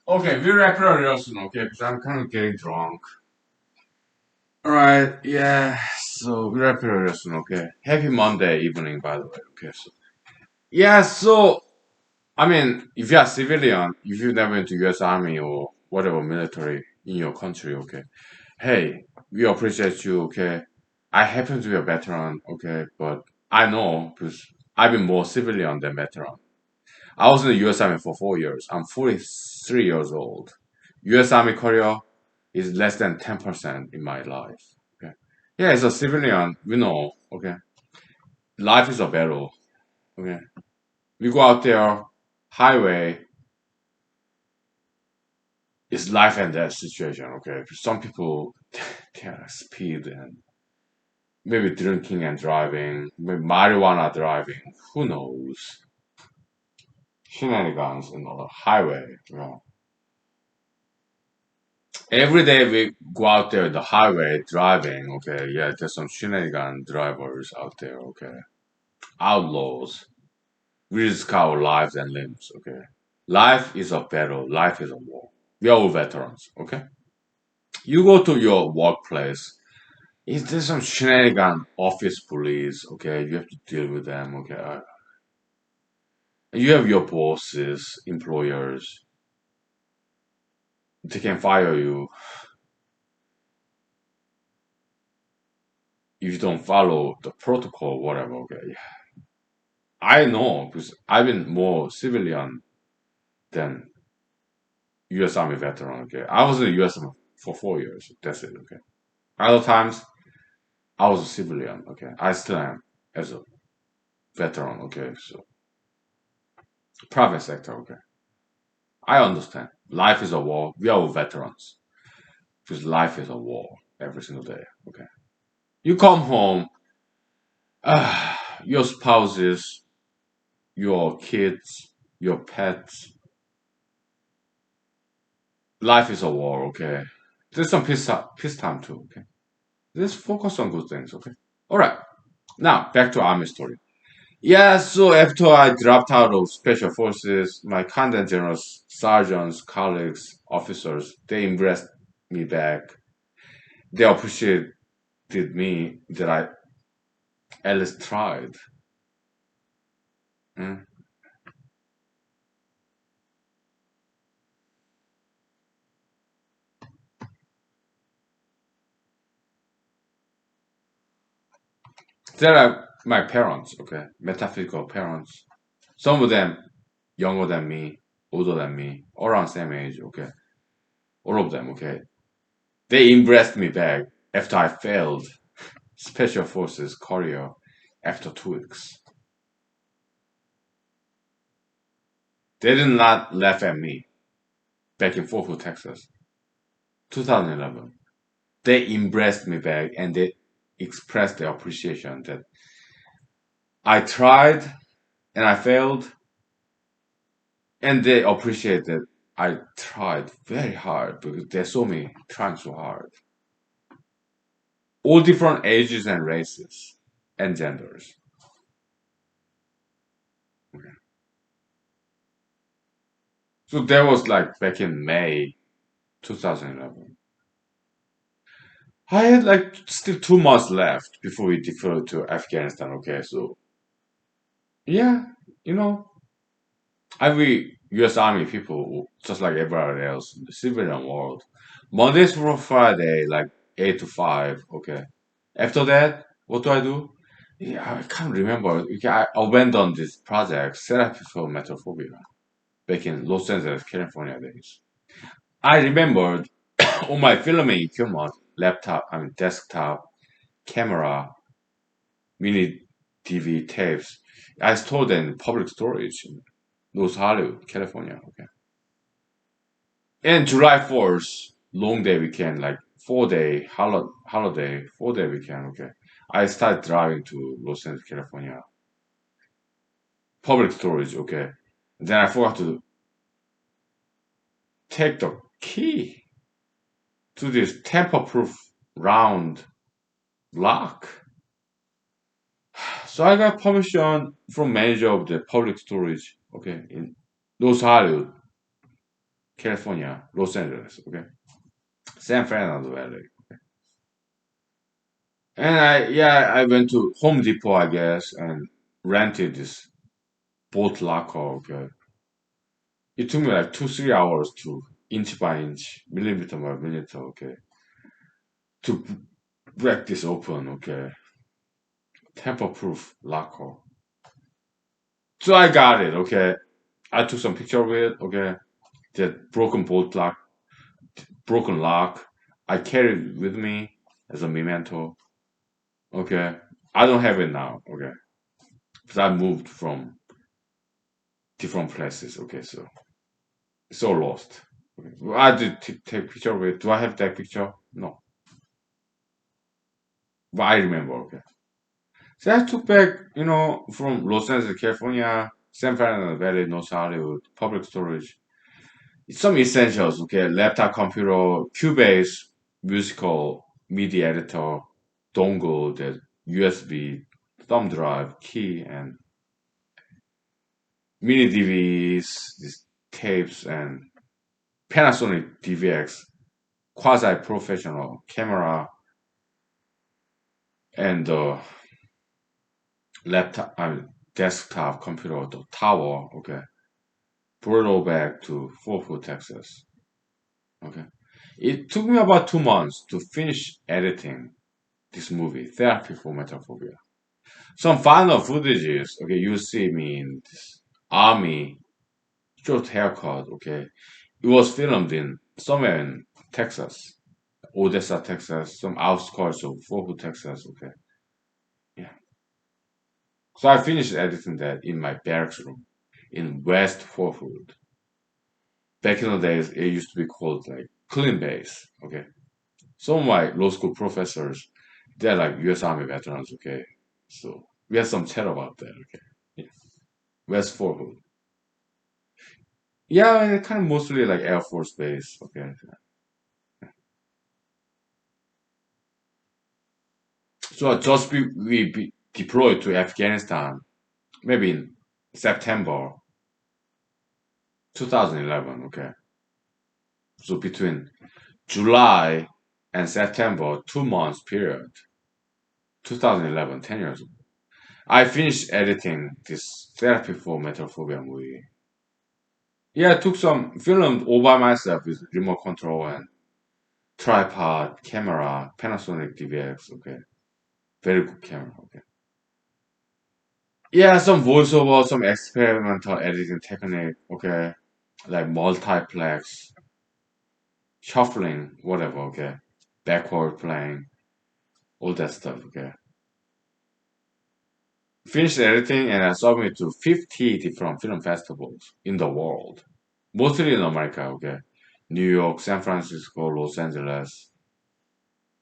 Okay, we wrap it up real soon, okay? Because I'm kind of getting drunk. All right, yeah. So we wrap it up real soon, okay? Happy Monday evening, by the way. Okay, so yeah. So I mean, if you're a civilian, if you never went to U.S. Army or whatever military in your country, okay? Hey, we appreciate you, okay? I happen to be a veteran, okay? But I know because I've been more civilian than veteran. I was in the U.S. Army for 4 years. I'm 43 years old. U.S. Army career is less than 10% in my life. Okay. Yeah, as a civilian, we know, okay, life is a battle. Okay. We go out there, highway, it's life and death situation, okay? Some people can speed and maybe drinking and driving, maybe marijuana driving, who knows? Shenanigans in the highway, you know. Every day we go out there the highway driving, okay, yeah, there's some shenanigan drivers out there, okay. Outlaws. We risk our lives and limbs, okay. Life is a battle, life is a war. We are all veterans, okay? You go to your workplace, is there some shenanigan office bullies, okay? You have to deal with them, okay? You have your bosses, employers, they can fire you if you don't follow the protocol, whatever, okay? I know because I've been more civilian than U.S. Army veteran. Okay, I was in the U.S. Army for 4 years. That's it. Okay. Other times I was a civilian. Okay, I still am as a veteran. Okay, so private sector. Okay, I understand. Life is a war. We are all veterans because life is a war every single day. Okay, you come home, your spouses, your kids, your pets. Life is a war. Okay, there's some peace time too. Okay. Let's focus on good things, okay? All right. Now back to army story. Yeah. So after I dropped out of special forces, my commandant generals, sergeants, colleagues, officers, they embraced me back. They appreciated me that I At least tried. Mm. They're like my parents, okay? Metaphysical parents. Some of them younger than me, older than me, around same age, okay? All of them, okay? They embraced me back after I failed Special Forces career after 2 weeks. They did not laugh at me back in Fort Hood, Texas, 2011. They embraced me back and they expressed their appreciation that I tried and I failed, and they appreciated I tried very hard because they saw me trying so hard. All different ages and races and genders. Okay. So that was like back in May 2011. I had like still 2 months left before we deferred to Afghanistan. Okay, so yeah, you know, every U.S. Army people, just like everybody else in the civilian world, Mondays through Friday, like 8 to 5. Okay, after that, what do I do? Yeah, I can't remember. Okay, I went on this project, therapy for metaphobia, back in Los Angeles, California days. I remembered all my filming equipment, laptop, I mean desktop, camera, mini DV tapes. I stored them in public storage in Los Hollywood, California. Okay. And July 4th, long day weekend, like 4 day holiday, 4 day weekend. Okay. I started driving to Los Angeles, California. Public storage. Okay. Then I forgot to take the key to this tamper-proof round lock. So I got permission from manager of the public storage, okay, in Los Hollywood, California, Los Angeles, okay, San Fernando Valley. And I went to Home Depot, I guess, and rented this boat locker, okay. It took me like 2, 3 hours to inch by inch, millimeter by millimeter, okay, to break this open, okay. Tamper-proof locker. So I got it, okay. I took some picture of it, okay. That broken lock. I carry it with me as a memento. Okay, I don't have it now. Okay, because I moved from different places. Okay, so it's all lost. Okay. Well, I did take picture of it. Do I have that picture? No, but I remember. Okay, so I took back, from Los Angeles, California, San Fernando Valley, North Hollywood, public storage. Some essentials. Okay, laptop, computer, Cubase, musical MIDI editor, dongle, the USB thumb drive, key, and mini DVs, these tapes, and Panasonic DVX, quasi-professional camera, and laptop, I mean, desktop computer, the tower. Okay, brought it all back to Fort Hood, Texas. Okay, it took me about 2 months to finish editing this movie, Therapy for Metaphobia. Some final footages. Okay, you see me in this army short haircut. Okay, it was filmed in somewhere in Texas, Odessa, Texas, some outskirts of Fort Hood, Texas. Okay, yeah. So I finished editing that in my barracks room in West Fort Hood. Back in the days, it used to be called like clean base. Okay, some of my law school professors, they're like U.S. Army veterans. Okay, so we had some chat about that. Okay, yeah. West Fort Hood. Yeah, kind of mostly like Air Force Base. Okay, so just we be deployed to Afghanistan maybe in September 2011. Okay, so between July and September, 2 months period, 2011, 10 years ago. I finished editing this therapy for metrophobia movie. Yeah, I took some film all by myself with remote control and tripod, camera, Panasonic DVX. Okay, very good camera. Okay. Yeah, some voiceover, some experimental editing technique. Okay, like multiplex, shuffling, whatever. Okay, backward playing, all that stuff. Okay. Finished editing and I submitted to 50 different film festivals in the world, mostly in America. Okay, New York, San Francisco, Los Angeles,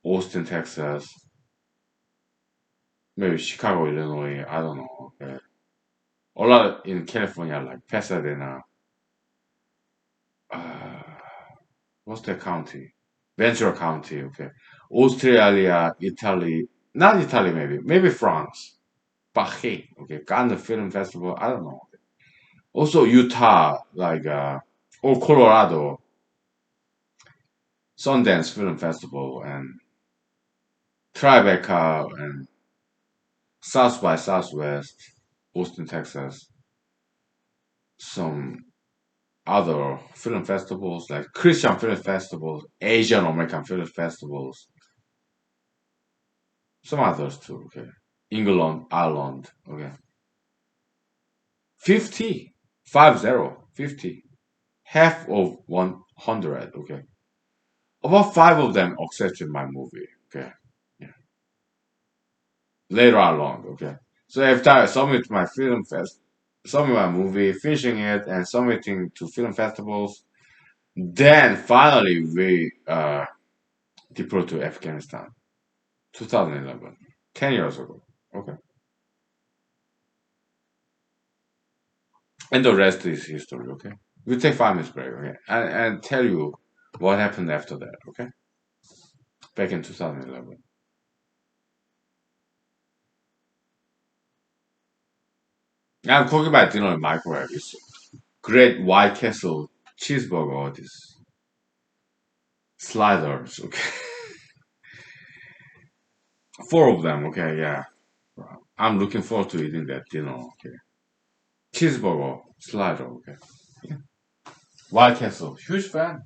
Austin, Texas, maybe Chicago, Illinois. I don't know. Okay. A lot in California, like Pasadena. Uh, what's that county? Ventura County. Okay, Australia, Italy, not Italy, maybe France. Paris. Okay, Cannes Film Festival. I don't know. Also Utah, like or Colorado, Sundance Film Festival, and Tribeca, and South by Southwest, Austin, Texas. Some other film festivals like Christian film festivals, Asian American film festivals, some others too. Okay, England, Ireland. Okay, 50, 50, half of 100. Okay, about five of them accepted my movie. Okay. Yeah. Later along, okay. So after I submit my movie, finishing it and submitting to film festivals, then finally we deployed to Afghanistan, 2011, 10 years ago. Okay. And the rest is history, okay? We'll take 5 minutes break, okay? And tell you what happened after that, okay? Back in 2011. I'm cooking my dinner in microwave. It's great White Castle cheeseburger, this sliders, okay? Four of them, okay, yeah. I'm looking forward to eating that dinner, okay. Cheeseburger, slider, okay. White Castle, huge fan.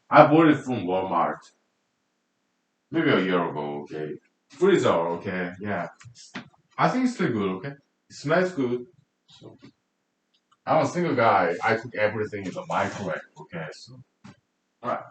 I bought it from Walmart maybe a year ago, okay. Freezer, okay, yeah. I think it's still good, okay. It smells good. So I'm a single guy. I cook everything in the microwave, okay. So alright.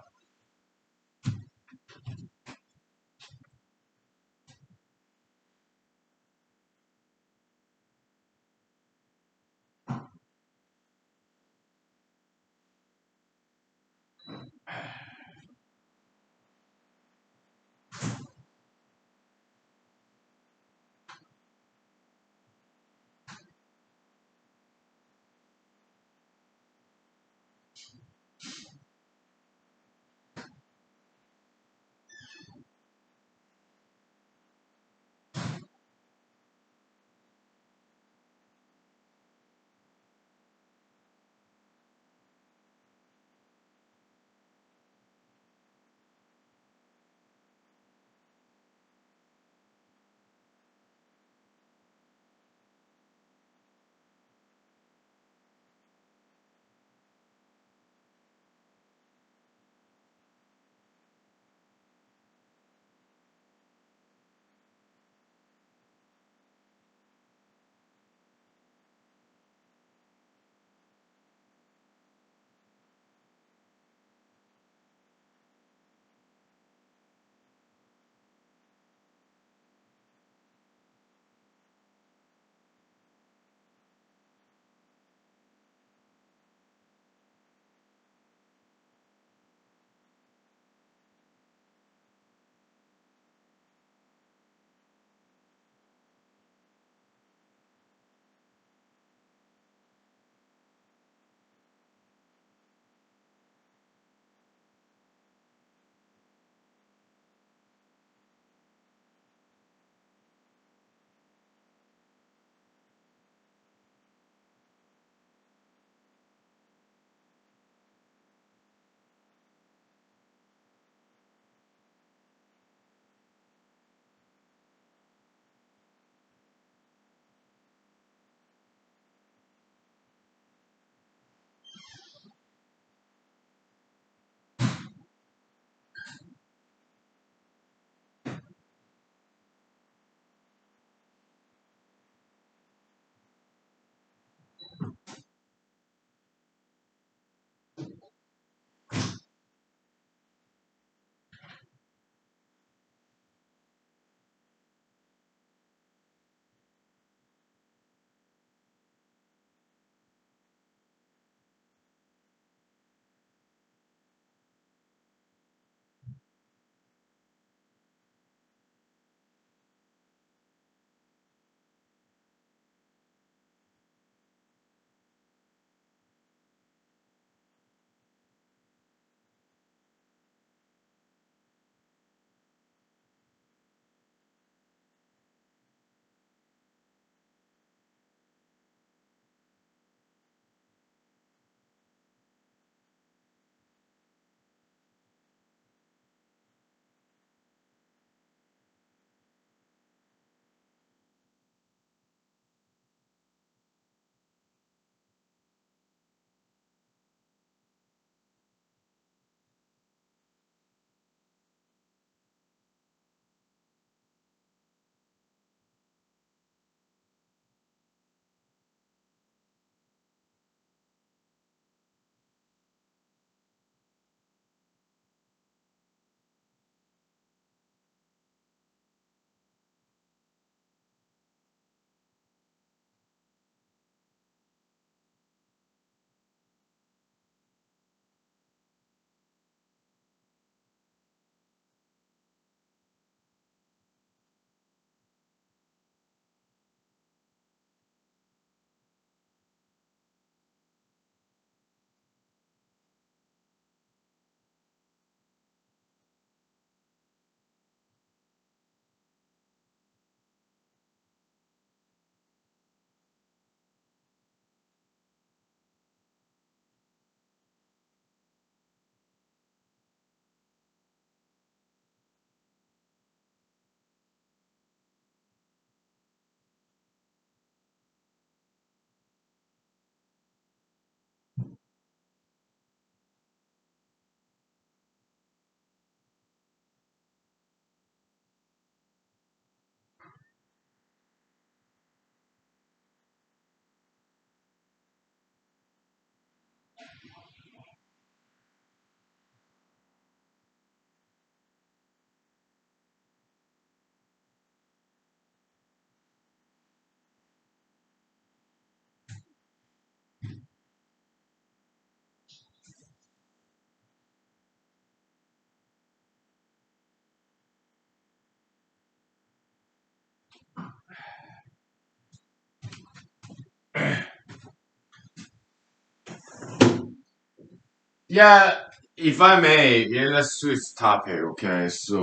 Yeah, if I may, yeah, let's switch topic. Okay, so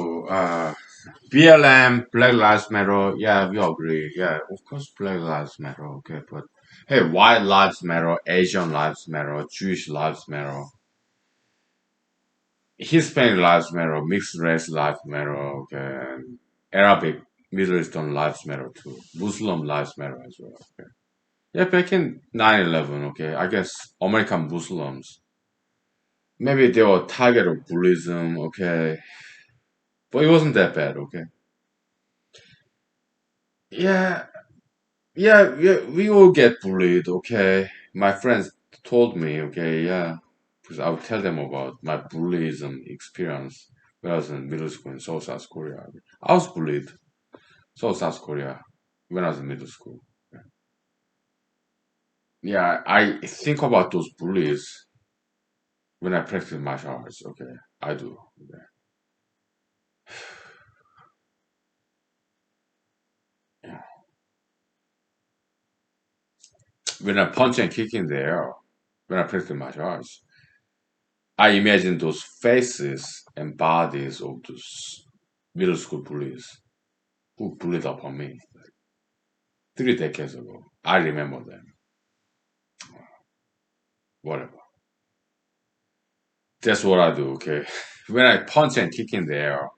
BLM, Black Lives Matter. Yeah, we agree. Yeah, of course, Black Lives Matter. Okay, but hey, White Lives Matter, Asian Lives Matter, Jewish Lives Matter, Hispanic Lives Matter, Mixed Race Lives Matter. Okay, and Arabic, Middle Eastern Lives Matter too. Muslim Lives Matter as well. Okay. Yeah, back in 9/11. Okay, I guess American Muslims maybe they were target of bullyism. Okay, but it wasn't that bad. Okay. Yeah, yeah, we all get bullied, okay? My friends told me, okay, yeah, because I would tell them about my bullyism experience when I was in middle school in Seoul, South Korea. I was bullied, Seoul, South Korea, when I was in middle school. Yeah, I think about those bullies when I practice martial arts, okay? I do. Okay. Yeah. When I punch and kick in the air, when I practice martial arts, I imagine those faces and bodies of those middle school bullies who bullied upon me 3 decades ago. I remember them. Whatever. That's what I do, okay? When I punch and kick in the air,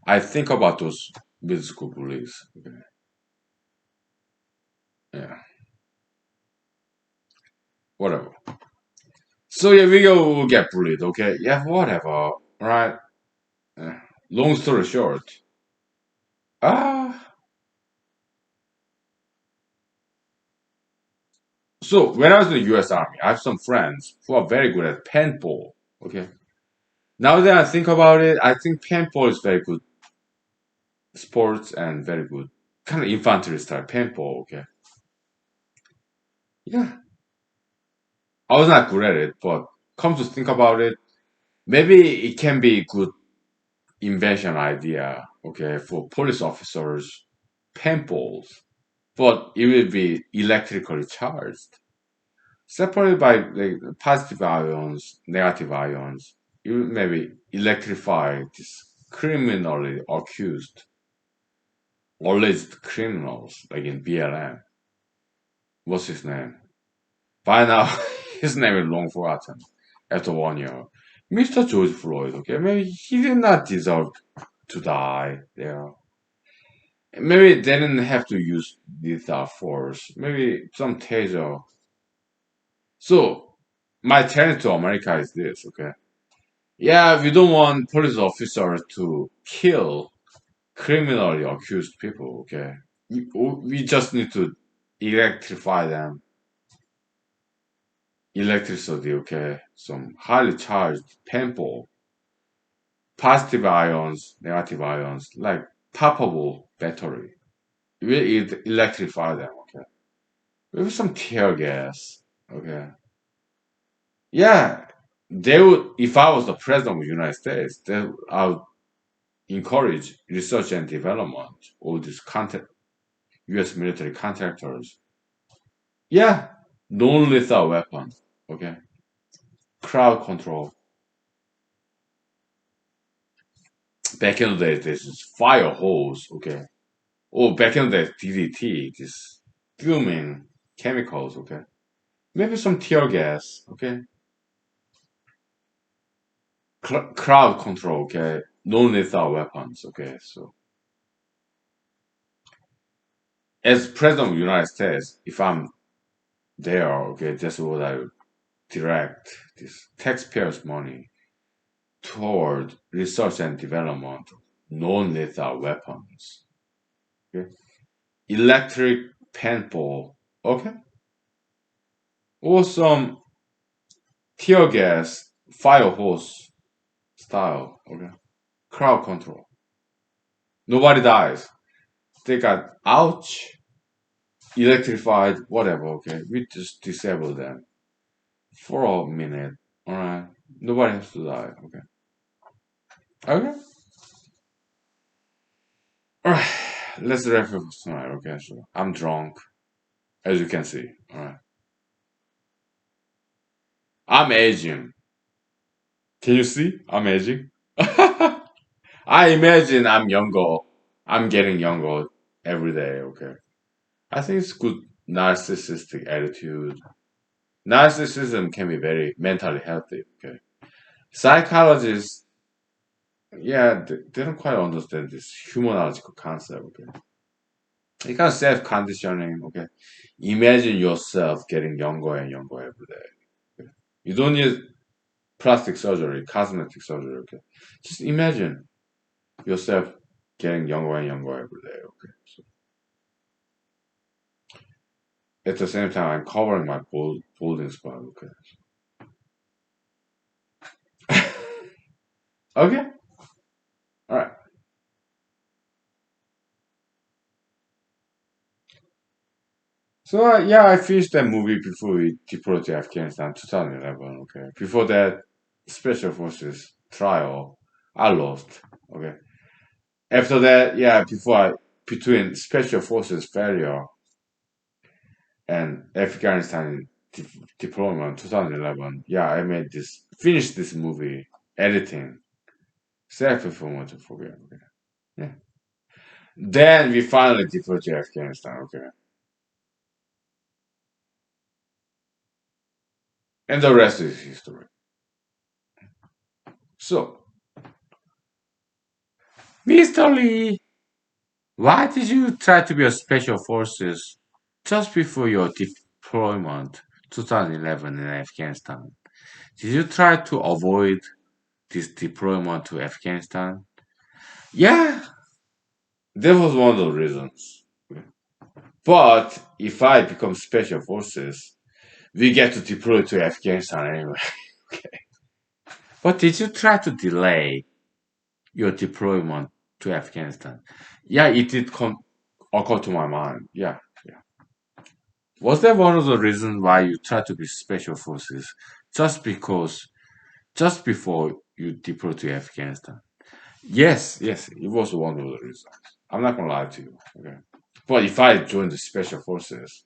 I think about those middle school bullies. Okay? Yeah, whatever. So yeah, we will get bullied, okay? Yeah, whatever. Right? Uh, Long story short, ah, so when I was in the U.S. Army, I have some friends who are very good at paintball. Okay, now that I think about it, I think paintball is very good sports and very good kind of infantry style paintball. Okay, yeah, I was not good at it, but come to think about it, maybe it can be good invention idea. Okay, for police officers, paintballs, but it will be electrically charged, separated by like positive ions, negative ions. It will maybe electrify this criminally accused, alleged criminals, like in BLM. What's his name? By now, his name is long forgotten after 1 year. Mr. George Floyd, okay? Maybe he did not deserve to die there. Maybe they didn't have to use lethal force. Maybe some taser. So, my challenge to America is this, okay? Yeah, we don't want police officers to kill criminally accused people, okay? We just need to electrify them. Electricity, okay? Some highly charged paintball, positive ions, negative ions, like poppable battery. We electrify them, okay? With some tear gas, okay? Yeah, they would, if I was the president of the United States, I would encourage research and development, all these US military contractors. Yeah, non-lethal weapons, okay? Crowd control. Back in the day, this is fire hose, okay? Oh, back in the day, DDT, this fuming chemicals, okay? Maybe some tear gas, okay? Crowd control, okay? Non-lethal weapons, okay? So, as president of the United States, if I'm there, okay, that's what I would direct this taxpayers' money toward research and development of non-lethal weapons, okay? Electric paintball, okay? Or some tear gas, fire hose style, okay? Crowd control. Nobody dies. They got ouch, electrified, whatever, okay? We just disable them for a minute, alright? Nobody has to die, okay? Okay? Alright, let's wrap up tonight, okay? So I'm drunk, as you can see, alright? I'm aging. Can you see? I'm aging. I imagine I'm younger. I'm getting younger every day. Okay. I think it's good narcissistic attitude. Narcissism can be very mentally healthy. Okay. Psychologists, yeah, they don't quite understand this humanological concept. Okay. It kind of self conditioning. Okay. Imagine yourself getting younger and younger every day. Okay? You don't need plastic surgery, cosmetic surgery. Okay. Just imagine yourself getting younger and younger every day. Okay. So at the same time, I'm covering my balding spot. Okay. Okay. All right. So yeah, I finished that movie before we deported to Afghanistan, 2011. Okay. Before that, Special Forces trial, I lost. Okay. After that, yeah, between Special Forces failure and Afghanistan deployment, 2011. Yeah, I made this, finished this movie, editing, self-fulfillment to forget. Okay. Yeah. Then we finally deployed to Afghanistan. Okay. And the rest is history. So, Mr. Lee, why did you try to be a special forces just before your deployment, 2011 in Afghanistan? Did you try to avoid this deployment to Afghanistan? Yeah, that was one of the reasons. But if I become special forces, we get to deploy to Afghanistan anyway. But did you try to delay your deployment to Afghanistan? Yeah, it did come occur to my mind. Yeah, yeah. Was that one of the reasons why you tried to be special forces just because, just before you deploy to Afghanistan? Yes, yes, it was one of the reasons. I'm not gonna lie to you. Okay, but if I join the special forces,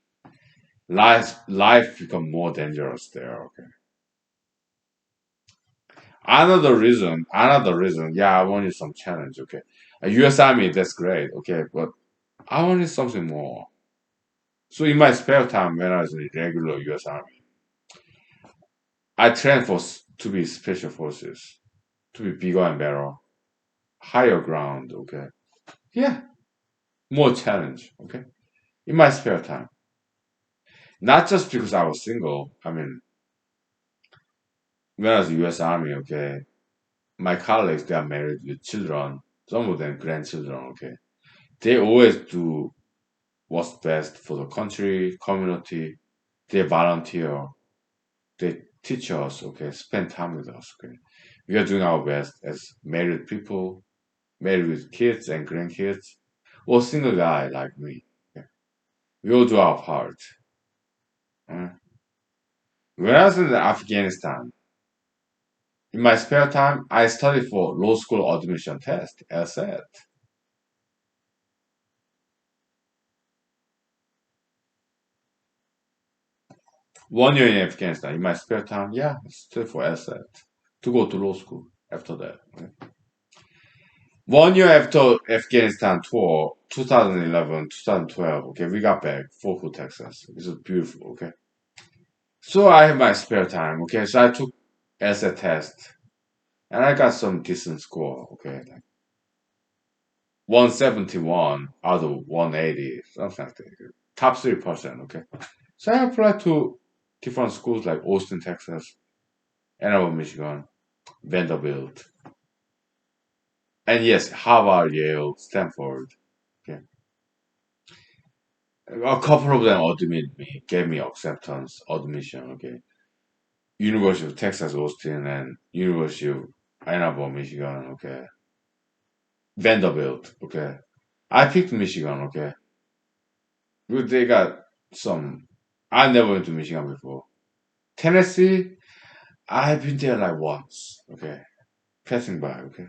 life become more dangerous there. Okay. Another reason. Yeah, I wanted some challenge. Okay, a U.S. Army, that's great. Okay, but I wanted something more. So in my spare time, when I was in the regular U.S. Army, I trained to be special forces, to be bigger and better, higher ground. Okay, yeah, more challenge. Okay, in my spare time, not just because I was single. I mean, when I was in the U.S. Army, okay, my colleagues they are married with children, some of them grandchildren. Okay, they always do what's best for the country, community. They volunteer. They teach us. Okay, spend time with us. Okay, we are doing our best as married people, married with kids and grandkids, or single guy like me. Okay? We all do our part. Uh, when I was in Afghanistan, in my spare time, I studied for law school admission test, LSAT. 1 year in Afghanistan. In my spare time, yeah, I studied for LSAT to go to law school after that. Okay? 1 year after Afghanistan tour, 2011, 2012, okay, we got back, Fort Hood, Texas. It was beautiful, okay. So I have my spare time, okay, so I took LSAT test and I got some decent score, okay, like 171 out of 180, something like that. Top 3%, okay. So I applied to different schools like Austin, Texas, Ann Arbor, Michigan, Vanderbilt, and yes, Harvard, Yale, Stanford. Okay. A couple of them admitted me, gave me acceptance, admission, okay. University of Texas, Austin, and University of Ann Arbor, Michigan, okay. Vanderbilt, okay. I picked Michigan, okay. But they got some. I never went to Michigan before. Tennessee, I've been there like once, okay. Passing by, okay.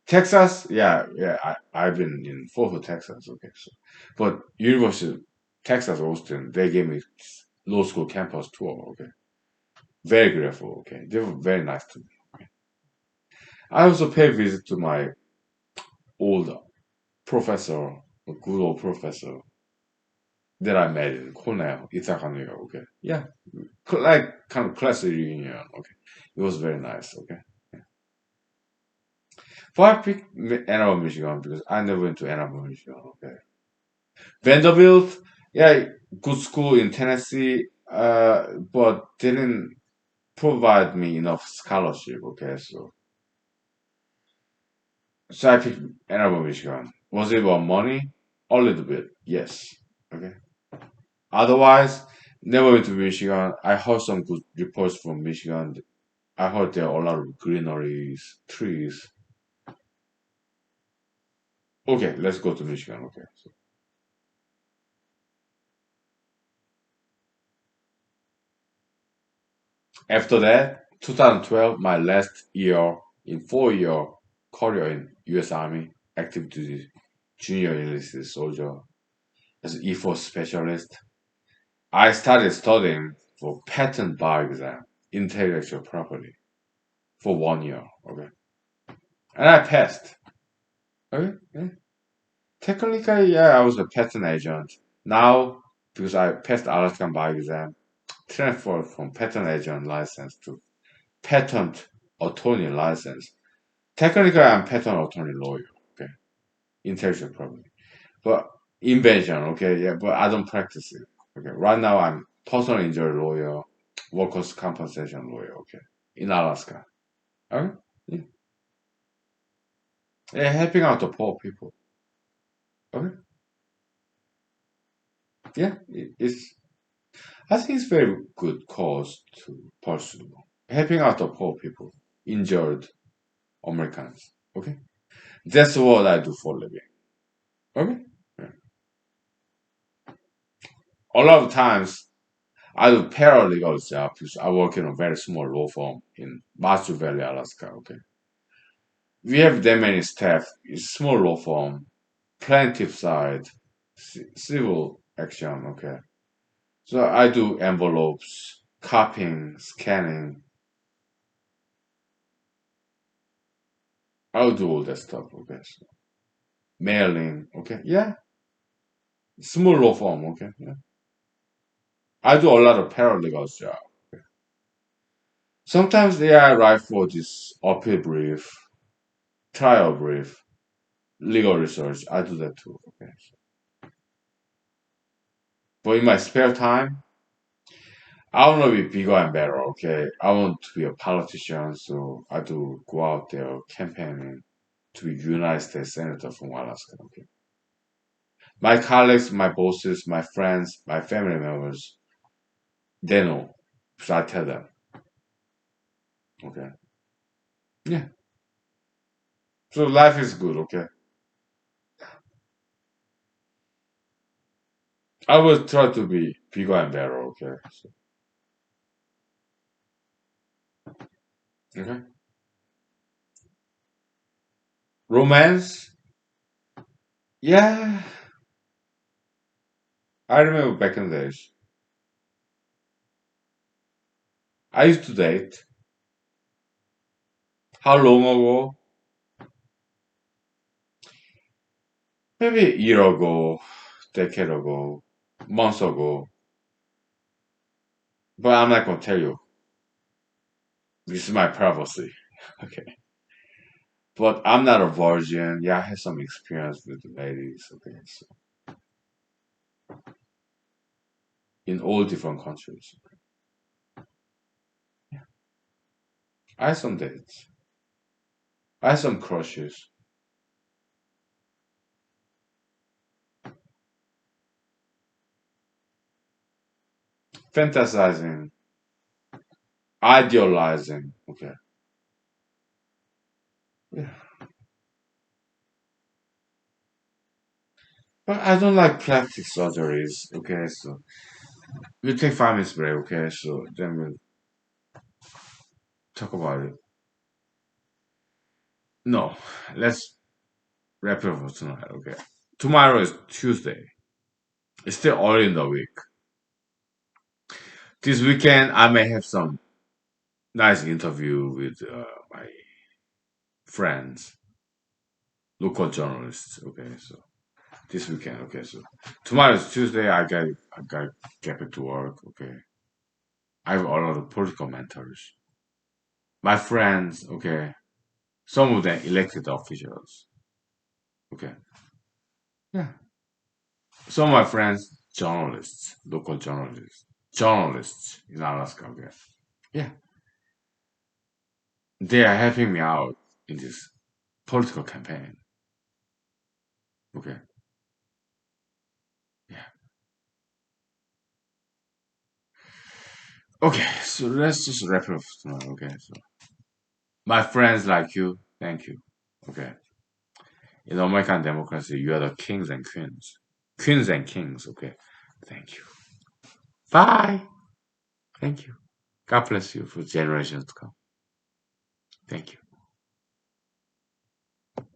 Texas, yeah, yeah. I've been in Fort Worth, Texas, okay. So, but University of Texas, Austin, they gave me law school campus tour, okay. Very grateful, okay. They were very nice to me. I also pay visit to my old professor, a good old professor that I met in Cornell, Ithaca, New York. Okay, yeah, like kind of class reunion. Okay, it was very nice. Okay, but I picked Ann Arbor, Michigan because I never went to Ann Arbor, Michigan. Okay, Vanderbilt, yeah, good school in Tennessee, but didn't provide me enough scholarship. Okay, so I picked Ann Arbor, Michigan. Was it about money? A little bit, yes. Okay. Otherwise, never went to Michigan. I heard some good reports from Michigan. I heard there are a lot of greeneries, trees. Okay, let's go to Michigan. Okay. So after that, 2012, my last year in 4 year career in U.S. Army, active duty junior enlisted soldier as an E4 specialist. I started studying for patent bar exam, intellectual property, for 1 year. Okay, and I passed. Okay, yeah. Technically, yeah, I was a patent agent. Now, because I passed Alaskan bar exam, transferred from patent agent license to patent attorney license. Technically, I'm patent attorney lawyer. Okay, intellectual property, but invention. Okay, yeah, but I don't practice it. Okay, right now I'm personal injury lawyer, workers' compensation lawyer. Okay, in Alaska. Okay, yeah, yeah, helping out the poor people. Okay, yeah, it's. I think it's very good cause to pursue. Helping out the poor people, injured Americans. Okay, that's what I do for a living. Okay, yeah. A lot of times I do paralegal job because I work in a very small law firm in Master Valley, Alaska. Okay, we have that many staff. It's small law firm, plaintiff side, civil action. Okay, so I do envelopes, copying, scanning. I'll do all that stuff. Okay, so mailing. Okay, yeah, small law firm. Okay, yeah. I do a lot of paralegal job. Sometimes they are write for this appeal brief, trial brief, legal research. I do that too. Okay. But in my spare time, I want to be bigger and better. Okay. I want to be a politician, so I do go out there campaigning to be United States Senator from Alaska. Okay. My colleagues, my bosses, my friends, my family members, they know. So I tell them. Okay. Yeah. So life is good. Okay. I will try to be bigger and better. Okay. So, okay. Romance? Yeah, I remember back in the days. I used to date. How long ago? Maybe a year ago, decade ago, months ago. But I'm not gonna tell you. This is my privacy. Okay. But I'm not a virgin. Yeah, I had some experience with the ladies. Okay. So in all different countries. I had some dates. I had some crushes. Fantasizing. Idealizing. Okay. Yeah. But I don't like plastic surgeries. Okay, so we'll take 5 minutes break. Okay, so then we'll talk about it. No, let's wrap it up for tonight. Okay, tomorrow is Tuesday. It's still early in the week. This weekend, I may have some nice interview with my friends, local journalists. Okay, so this weekend. Okay, so tomorrow is Tuesday. I got get back to work. Okay, I have a lot of political mentors. My friends. Okay, some of them elected officials. Okay, yeah. Some of my friends journalists, local journalists in Alaska. Okay, yeah, they are helping me out in this political campaign. Okay, yeah. Okay, so let's just wrap it up now. Okay, so my friends like you, thank you. Okay, in American democracy, you are the kings and queens, queens and kings. Okay, thank you. Bye. Thank you. God bless you for generations to come. Thank you.